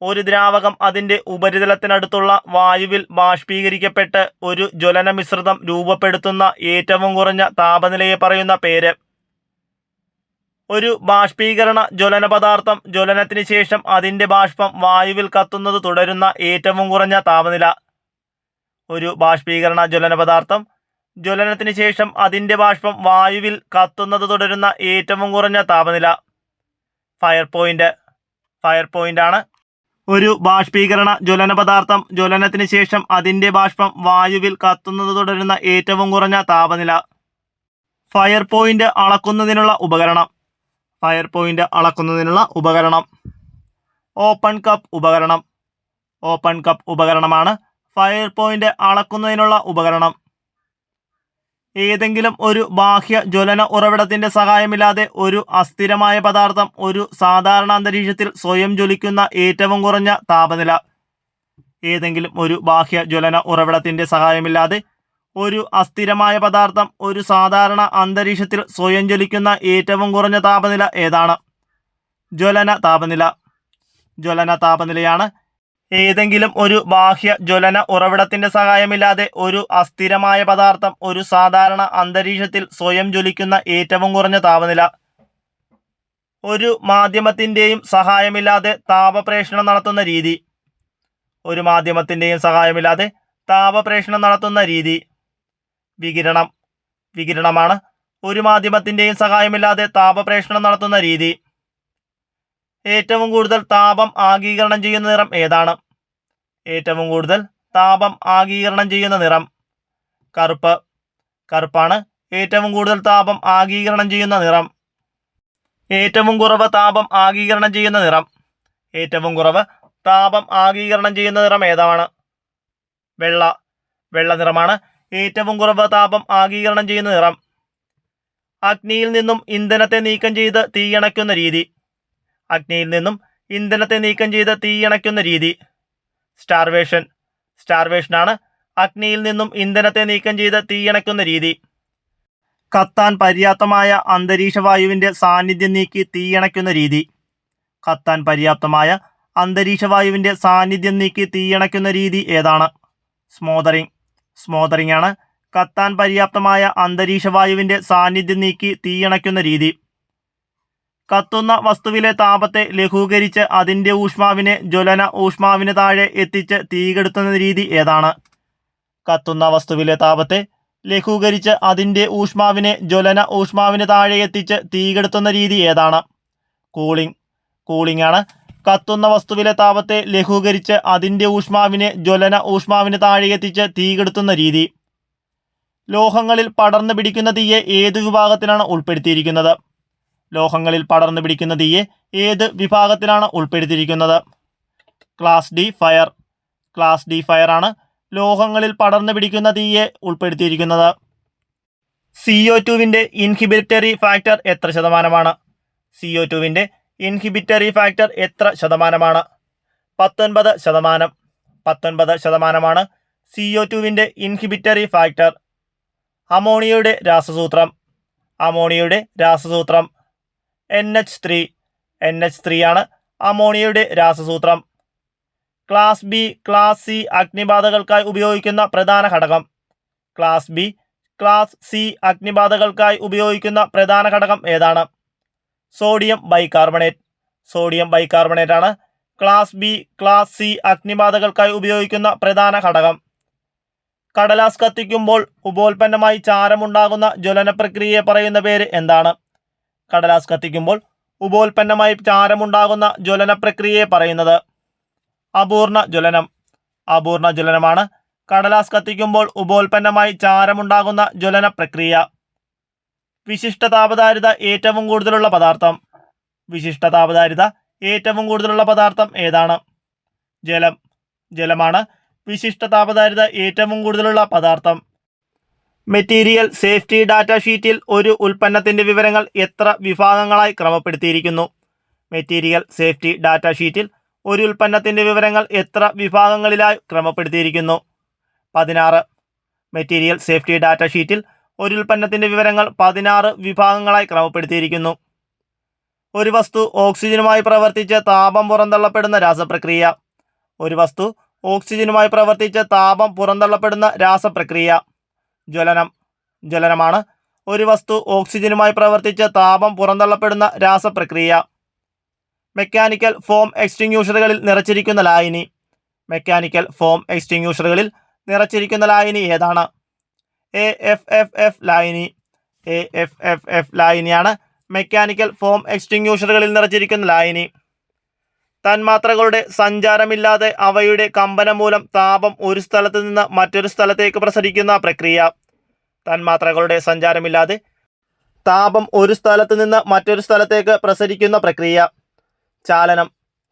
ഒരു ദ്രാവകം അതിൻ്റെ ഉപരിതലത്തിനടുത്തുള്ള വായുവിൽ ബാഷ്പീകരിക്കപ്പെട്ട് ഒരു ജ്വലന മിശ്രിതം രൂപപ്പെടുത്തുന്ന ഏറ്റവും കുറഞ്ഞ താപനിലയെ പറയുന്ന പേര്. ഒരു ബാഷ്പീകരണ ജ്വലന പദാർത്ഥം ജ്വലനത്തിന് ശേഷം അതിൻ്റെ ബാഷ്പം വായുവിൽ കത്തുന്നത് തുടരുന്ന ഏറ്റവും കുറഞ്ഞ താപനില. ഒരു ബാഷ്പീകരണ ജ്വലന പദാർത്ഥം ജ്വലനത്തിന് ശേഷം അതിൻ്റെ ബാഷ്പം വായുവിൽ കത്തുന്നത് തുടരുന്ന ഏറ്റവും കുറഞ്ഞ താപനില. Fire point. ഫയർ പോയിന്റാണ് ഒരു ബാഷ്പീകരണ ജ്വലന പദാർത്ഥം ജ്വലനത്തിന് ശേഷം അതിൻ്റെ ബാഷ്പം വായുവിൽ കത്തുന്നത് തുടരുന്ന ഏറ്റവും കുറഞ്ഞ താപനില. ഫയർ പോയിന്റ് അളക്കുന്നതിനുള്ള ഉപകരണം. ഫയർ പോയിന്റ് അളക്കുന്നതിനുള്ള ഉപകരണം ഓപ്പൺ കപ്പ് ഉപകരണം. ഓപ്പൺ കപ്പ് ഉപകരണമാണ് ഫയർ പോയിന്റ് അളക്കുന്നതിനുള്ള ഉപകരണം. ഏതെങ്കിലും ഒരു ബാഹ്യ ജ്വലന ഉറവിടത്തിൻ്റെ സഹായമില്ലാതെ ഒരു അസ്ഥിരമായ പദാർത്ഥം ഒരു സാധാരണ അന്തരീക്ഷത്തിൽ സ്വയം ജ്വലിക്കുന്ന ഏറ്റവും കുറഞ്ഞ താപനില. ഏതെങ്കിലും ഒരു ബാഹ്യ ജ്വലന ഉറവിടത്തിൻ്റെ സഹായമില്ലാതെ ഒരു അസ്ഥിരമായ പദാർത്ഥം ഒരു സാധാരണ അന്തരീക്ഷത്തിൽ സ്വയം ജ്വലിക്കുന്ന ഏറ്റവും കുറഞ്ഞ താപനില ഏതാണ്? ജ്വലന താപനില. ജ്വലന താപനിലയാണ് ഏതെങ്കിലും ഒരു ബാഹ്യ ജ്വലന ഉറവിടത്തിൻ്റെ സഹായമില്ലാതെ ഒരു അസ്ഥിരമായ പദാർത്ഥം ഒരു സാധാരണ അന്തരീക്ഷത്തിൽ സ്വയം ജ്വലിക്കുന്ന ഏറ്റവും കുറഞ്ഞ താപനില. ഒരു മാധ്യമത്തിൻ്റെയും സഹായമില്ലാതെ താപപ്രേഷണം നടത്തുന്ന രീതി. ഒരു മാധ്യമത്തിൻ്റെയും സഹായമില്ലാതെ താപപ്രേഷണം നടത്തുന്ന രീതി വികിരണം. വികിരണമാണ് ഒരു മാധ്യമത്തിൻ്റെയും സഹായമില്ലാതെ താപപ്രേഷണം നടത്തുന്ന രീതി. ഏറ്റവും കൂടുതൽ താപം ആഗീകരണം ചെയ്യുന്ന നിറം ഏതാണ്? ഏറ്റവും കൂടുതൽ താപം ആഗീകരണം ചെയ്യുന്ന നിറം കറുപ്പ്. കറുപ്പാണ് ഏറ്റവും കൂടുതൽ താപം ആഗീകരണം ചെയ്യുന്ന നിറം. ഏറ്റവും കുറവ് താപം ആഗീകരണം ചെയ്യുന്ന നിറം. ഏറ്റവും കുറവ് താപം ആഗീകരണം ചെയ്യുന്ന നിറം ഏതാണ്? വെള്ള. വെള്ള നിറമാണ് ഏറ്റവും കുറവ് താപം ആഗീകരണം ചെയ്യുന്ന നിറം. അഗ്നിയിൽ നിന്നും ഇന്ധനത്തെ നീക്കം ചെയ്ത് തീയണയ്ക്കുന്ന രീതി. അഗ്നിയിൽ നിന്നും ഇന്ധനത്തെ നീക്കം ചെയ്ത് തീയണയ്ക്കുന്ന രീതി സ്റ്റാർവേഷൻ. സ്റ്റാർവേഷനാണ് അഗ്നിയിൽ നിന്നും ഇന്ധനത്തെ നീക്കം ചെയ്ത് തീയണയ്ക്കുന്ന രീതി. കത്താൻ പര്യാപ്തമായ അന്തരീക്ഷ വായുവിൻ്റെ സാന്നിധ്യം നീക്കി തീയണയ്ക്കുന്ന രീതി. കത്താൻ പര്യാപ്തമായ അന്തരീക്ഷ വായുവിൻ്റെ സാന്നിധ്യം നീക്കി തീയണയ്ക്കുന്ന രീതി ഏതാണ്? സ്മോദറിംഗ്. സ്മോദറിംഗ് ആണ് കത്താൻ പര്യാപ്തമായ അന്തരീക്ഷ വായുവിൻ്റെ സാന്നിധ്യം നീക്കി തീയണയ്ക്കുന്ന രീതി. കത്തുന്ന വസ്തുവിലെ താപത്തെ ലഘൂകരിച്ച് അതിൻ്റെ ഊഷ്മാവിനെ ജ്വലന ഊഷ്മാവിന് താഴെ എത്തിച്ച് തീകെടുത്തുന്ന രീതി ഏതാണ്? കത്തുന്ന വസ്തുവിലെ താപത്തെ ലഘൂകരിച്ച് അതിൻ്റെ ഊഷ്മാവിനെ ജ്വലന ഊഷ്മാവിന് താഴെ എത്തിച്ച് തീകെടുത്തുന്ന രീതി ഏതാണ്? കൂളിംഗ്. കൂളിംഗ് ആണ് കത്തുന്ന വസ്തുവിലെ താപത്തെ ലഘൂകരിച്ച് അതിൻ്റെ ഊഷ്മാവിനെ ജ്വലന ഊഷ്മാവിന് താഴെയെത്തിച്ച് തീകെടുത്തുന്ന രീതി. ലോഹങ്ങളിൽ പടർന്നു പിടിക്കുന്ന തീയെ ഏത് വിഭാഗത്തിലാണ് ഉൾപ്പെടുത്തിയിരിക്കുന്നത്? ലോഹങ്ങളിൽ പടർന്നു പിടിക്കുന്ന തീയെ ഏത് വിഭാഗത്തിലാണ് ഉൾപ്പെടുത്തിയിരിക്കുന്നത്? Class D fire. Class D fire ആണ് ലോഹങ്ങളിൽ പടർന്നു പിടിക്കുന്ന തീയെ ഉൾപ്പെടുത്തിയിരിക്കുന്നത്. CO2വിൻ്റെ ഇൻഹിബിറ്ററി ഫാക്ടർ എത്ര ശതമാനമാണ്? CO2വിൻ്റെ ഇൻഹിബിറ്ററി ഫാക്ടർ എത്ര ശതമാനമാണ്? 19%. 19%മാണ് CO2വിൻ്റെ ഇൻഹിബിറ്ററി ഫാക്ടർ. അമോണിയയുടെ രാസസൂത്രം. അമോണിയയുടെ രാസസൂത്രം NH3. NH3 ആണ് അമോണിയയുടെ രാസസൂത്രം. ക്ലാസ് ബി, ക്ലാസ് സി അഗ്നിബാധകൾക്കായി ഉപയോഗിക്കുന്ന പ്രധാന ഘടകം. ക്ലാസ് ബി, ക്ലാസ് സി അഗ്നിബാധകൾക്കായി ഉപയോഗിക്കുന്ന പ്രധാന ഘടകം ഏതാണ്? Sodium bicarbonate. സോഡിയം ബൈകാർബണേറ്റ് ആണ് ക്ലാസ് ബി, ക്ലാസ് സി അഗ്നിബാധകൾക്കായി ഉപയോഗിക്കുന്ന പ്രധാന ഘടകം. കടലാസ് കത്തിക്കുമ്പോൾ ഉപോൽപ്പന്നമായി ചാരമുണ്ടാകുന്ന ജ്വലന പ്രക്രിയയെ പറയുന്ന പേര് എന്താണ്? കടലാസ് കത്തിക്കുമ്പോൾ ഉപോൽപ്പന്നമായി ചാരമുണ്ടാകുന്ന ജ്വലന പ്രക്രിയയെ പറയുന്നത് അപൂർണ ജ്വലനം. അപൂർണ ജ്വലനമാണ് കടലാസ് കത്തിക്കുമ്പോൾ ഉപോൽപ്പന്നമായി ചാരമുണ്ടാകുന്ന ജ്വലന പ്രക്രിയ. വിശിഷ്ട താപധാരിത ഏറ്റവും കൂടുതലുള്ള പദാർത്ഥം. വിശിഷ്ട താപധാരിത ഏറ്റവും കൂടുതലുള്ള പദാർത്ഥം ഏതാണ്? ജലം. ജലമാണ് വിശിഷ്ട താപധാരിത ഏറ്റവും കൂടുതലുള്ള പദാർത്ഥം. മെറ്റീരിയൽ സേഫ്റ്റി ഡാറ്റ ഷീറ്റിൽ ഒരു ഉൽപ്പന്നത്തിൻ്റെ വിവരങ്ങൾ എത്ര വിഭാഗങ്ങളായി ക്രമപ്പെടുത്തിയിരിക്കുന്നു? മെറ്റീരിയൽ സേഫ്റ്റി ഡാറ്റ ഷീറ്റിൽ ഒരു ഉൽപ്പന്നത്തിൻ്റെ വിവരങ്ങൾ എത്ര വിഭാഗങ്ങളിലായി ക്രമപ്പെടുത്തിയിരിക്കുന്നു? 16. മെറ്റീരിയൽ സേഫ്റ്റി ഡാറ്റ ഷീറ്റിൽ ഒരു ഉൽപ്പന്നത്തിൻ്റെ വിവരങ്ങൾ 16 വിഭാഗങ്ങളായി ക്രമപ്പെടുത്തിയിരിക്കുന്നു. ഒരു വസ്തു ഓക്സിജനുമായി പ്രവർത്തിച്ച് താപം പുറന്തള്ളപ്പെടുന്ന രാസപ്രക്രിയ. ഒരു വസ്തു ഓക്സിജനുമായി പ്രവർത്തിച്ച് താപം പുറന്തള്ളപ്പെടുന്ന രാസപ്രക്രിയ. ജ്വലനം. ജ്വലനമാണ് ഒരു വസ്തു ഓക്സിജനുമായി പ്രവർത്തിച്ച് താപം പുറന്തള്ളപ്പെടുന്ന രാസപ്രക്രിയ. മെക്കാനിക്കൽ ഫോം എക്സ്റ്റിങ്യൂഷറുകളിൽ നിറച്ചിരിക്കുന്ന ലായനി. മെക്കാനിക്കൽ ഫോം എക്സ്റ്റിങ്യൂഷറുകളിൽ നിറച്ചിരിക്കുന്ന ലായനി ഏതാണ്? AFFF ലായനി. AFFF ലായനിയാണ് മെക്കാനിക്കൽ ഫോം എക്സ്റ്റിങ്യൂഷറുകളിൽ നിറച്ചിരിക്കുന്ന ലായനി. തന്മാത്രകളുടെ സഞ്ചാരമില്ലാതെ അവയുടെ കമ്പനം മൂലം താപം ഒരു സ്ഥലത്ത് നിന്ന് മറ്റൊരു സ്ഥലത്തേക്ക് പ്രസരിക്കുന്ന പ്രക്രിയ. തന്മാത്രകളുടെ സഞ്ചാരമില്ലാതെ താപം ഒരു സ്ഥലത്ത് നിന്ന് മറ്റൊരു സ്ഥലത്തേക്ക് പ്രസരിക്കുന്ന പ്രക്രിയ. ചാലനം.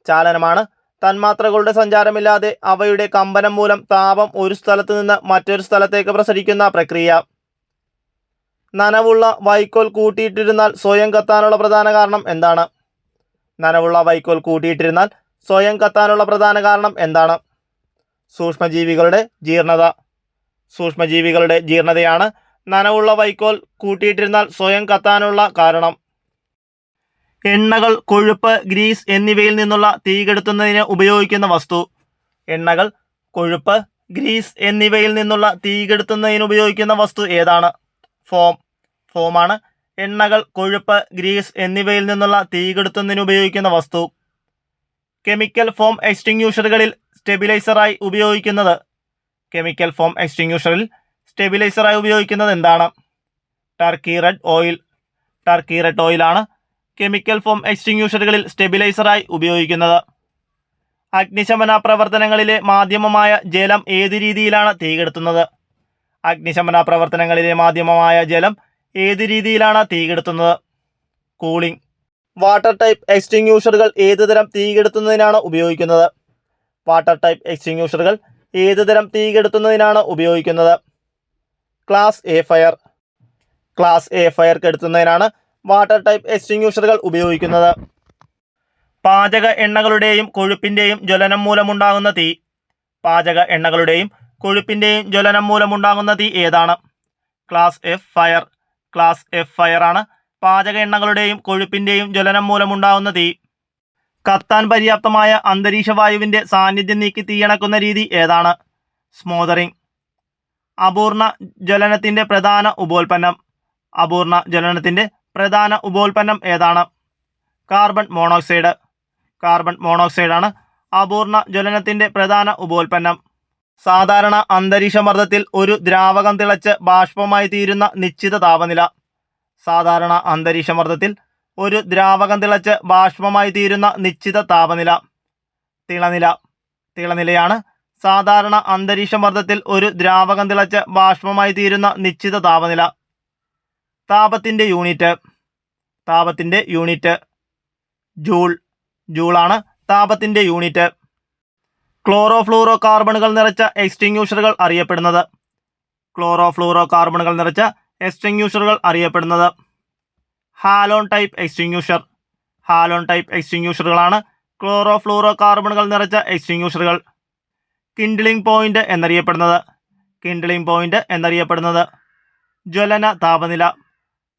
ചാലനമാണ് തന്മാത്രകളുടെ സഞ്ചാരമില്ലാതെ അവയുടെ കമ്പനം മൂലം താപം ഒരു സ്ഥലത്ത് നിന്ന് മറ്റൊരു സ്ഥലത്തേക്ക് പ്രസരിക്കുന്ന പ്രക്രിയ. നനവുള്ള വൈക്കോൽ കൂട്ടിയിട്ടിരുന്നാൽ സ്വയം കത്താനുള്ള പ്രധാന കാരണം എന്താണ്? നനവുള്ള വൈക്കോൽ കൂട്ടിയിട്ടിരുന്നാൽ സ്വയം കത്താനുള്ള പ്രധാന കാരണം എന്താണ്? സൂക്ഷ്മജീവികളുടെ ജീർണത. സൂക്ഷ്മജീവികളുടെ ജീർണതയാണ് നനവുള്ള വൈക്കോൽ കൂട്ടിയിട്ടിരുന്നാൽ സ്വയം കത്താനുള്ള കാരണം. എണ്ണകൾ, കൊഴുപ്പ്, ഗ്രീസ് എന്നിവയിൽ നിന്നുള്ള തീകെടുത്തുന്നതിന് ഉപയോഗിക്കുന്ന വസ്തു. എണ്ണകൾ, കൊഴുപ്പ്, ഗ്രീസ് എന്നിവയിൽ നിന്നുള്ള തീകെടുത്തുന്നതിന് ഉപയോഗിക്കുന്ന വസ്തു ഏതാണ്? ഫോം. ഫോമാണ് എണ്ണകൾ, കൊഴുപ്പ്, ഗ്രീസ് എന്നിവയിൽ നിന്നുള്ള തീകെടുത്തുന്നതിന് ഉപയോഗിക്കുന്ന വസ്തു. കെമിക്കൽ ഫോം എക്സ്റ്റിങ്യൂഷറുകളിൽ സ്റ്റെബിലൈസറായി ഉപയോഗിക്കുന്നത്. കെമിക്കൽ ഫോം എക്സ്റ്റിങ്യൂഷറിൽ സ്റ്റെബിലൈസറായി ഉപയോഗിക്കുന്നത് എന്താണ്? Turkey red oil. Turkey red ഓയിലാണ് കെമിക്കൽ ഫോം എക്സ്റ്റിങ്യൂഷറുകളിൽ സ്റ്റെബിലൈസറായി ഉപയോഗിക്കുന്നത്. അഗ്നിശമന പ്രവർത്തനങ്ങളിലെ മാധ്യമമായ ജലം ഏത് രീതിയിലാണ് തീകെടുത്തുന്നത്? അഗ്നിശമന പ്രവർത്തനങ്ങളിലെ മാധ്യമമായ ജലം ഏത് രീതിയിലാണ് തീകെടുത്തുന്നത്? കൂളിംഗ്. വാട്ടർ ടൈപ്പ് എക്സ്റ്റിങ്യൂഷറുകൾ ഏതുതരം തീകെടുത്തുന്നതിനാണ് ഉപയോഗിക്കുന്നത്? വാട്ടർ ടൈപ്പ് എക്സ്റ്റിങ്യൂഷറുകൾ ഏതുതരം തീകെടുത്തുന്നതിനാണ് ഉപയോഗിക്കുന്നത്? Class A fire. Class A fire കെടുത്തുന്നതിനാണ് വാട്ടർ ടൈപ്പ് എക്സ്റ്റിങ്യൂഷറുകൾ ഉപയോഗിക്കുന്നത്. പാചക എണ്ണകളുടെയും കൊഴുപ്പിൻ്റെയും ജ്വലനം മൂലമുണ്ടാകുന്ന തീ. പാചക എണ്ണകളുടെയും കൊഴുപ്പിൻ്റെയും ജ്വലനം മൂലമുണ്ടാകുന്ന തീ ഏതാണ്? Class F fire. Class F fire ആണ് പാചക എണ്ണകളുടെയും കൊഴുപ്പിൻ്റെയും ജ്വലനം മൂലമുണ്ടാകുന്ന തീ. കത്താൻ പര്യാപ്തമായ അന്തരീക്ഷ വായുവിൻ്റെ സാന്നിധ്യം നീക്കി തീയണക്കുന്ന രീതി ഏതാണ്? സ്മോദറിംഗ്. അപൂർണ ജ്വലനത്തിൻ്റെ പ്രധാന ഉപോൽപ്പന്നം. അപൂർണ ജ്വലനത്തിൻ്റെ പ്രധാന ഉപോൽപ്പന്നം ഏതാണ്? Carbon monoxide. കാർബൺ മോണോക്സൈഡാണ് അപൂർണ ജ്വലനത്തിൻ്റെ പ്രധാന ഉപോൽപ്പന്നം. സാധാരണ അന്തരീക്ഷ മർദ്ദത്തിൽ ഒരു ദ്രാവകം തിളച്ച് ബാഷ്പമായി തീരുന്ന നിശ്ചിത താപനില. സാധാരണ അന്തരീക്ഷ മർദ്ദത്തിൽ ഒരു ദ്രാവകം തിളച്ച് ബാഷ്പമായി തീരുന്ന നിശ്ചിത താപനില. തിളനിലയാണ് സാധാരണ അന്തരീക്ഷമർദ്ദത്തിൽ ഒരു ദ്രാവകം തിളച്ച് ബാഷ്പമായി തീരുന്ന നിശ്ചിത താപനില. താപത്തിന്റെ യൂണിറ്റ് ജൂളാണ് താപത്തിന്റെ യൂണിറ്റ്. ക്ലോറോ ഫ്ലൂറോ കാർബണുകൾ നിറച്ച എക്സ്റ്റിങ്യൂഷറുകൾ അറിയപ്പെടുന്നത്. ഹാലോൺ ടൈപ്പ് എക്സ്റ്റിങ്യൂഷറുകളാണ് ക്ലോറോ ഫ്ലൂറോ കാർബണുകൾ നിറച്ച എക്സ്റ്റിങ്യൂഷറുകൾ. കിൻഡ്ലിംഗ് പോയിന്റ് എന്നറിയപ്പെടുന്നത്.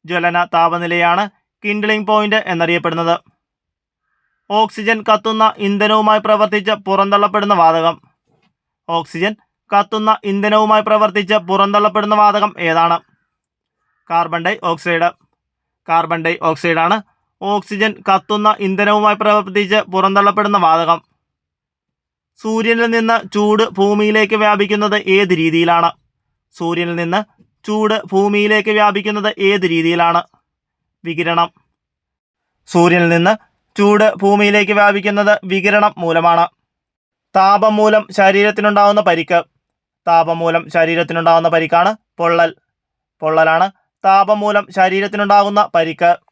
ജ്വലന താപനിലയാണ് കിൻഡ്ലിംഗ് പോയിന്റ് എന്നറിയപ്പെടുന്നത്. ഓക്സിജൻ കത്തുന്ന ഇന്ധനവുമായി പ്രവർത്തിച്ച് പുറന്തള്ളപ്പെടുന്ന വാതകം ഏതാണ്? കാർബൺ ഡൈ ഓക്സൈഡാണ് ഓക്സിജൻ കത്തുന്ന ഇന്ധനവുമായി പ്രവർത്തിച്ച് പുറന്തള്ളപ്പെടുന്ന വാതകം. സൂര്യനിൽ നിന്ന് ചൂട് ഭൂമിയിലേക്ക് വ്യാപിക്കുന്നത് ഏത് രീതിയിലാണ്? വികിരണം. സൂര്യനിൽ നിന്ന് ചൂട് ഭൂമിയിലേക്ക് വ്യാപിക്കുന്നത് വികിരണം മൂലമാണ്. താപം മൂലം ശരീരത്തിനുണ്ടാകുന്ന പരിക്കാണ് പൊള്ളലാണ് താപം മൂലം ശരീരത്തിനുണ്ടാകുന്ന പരിക്ക്.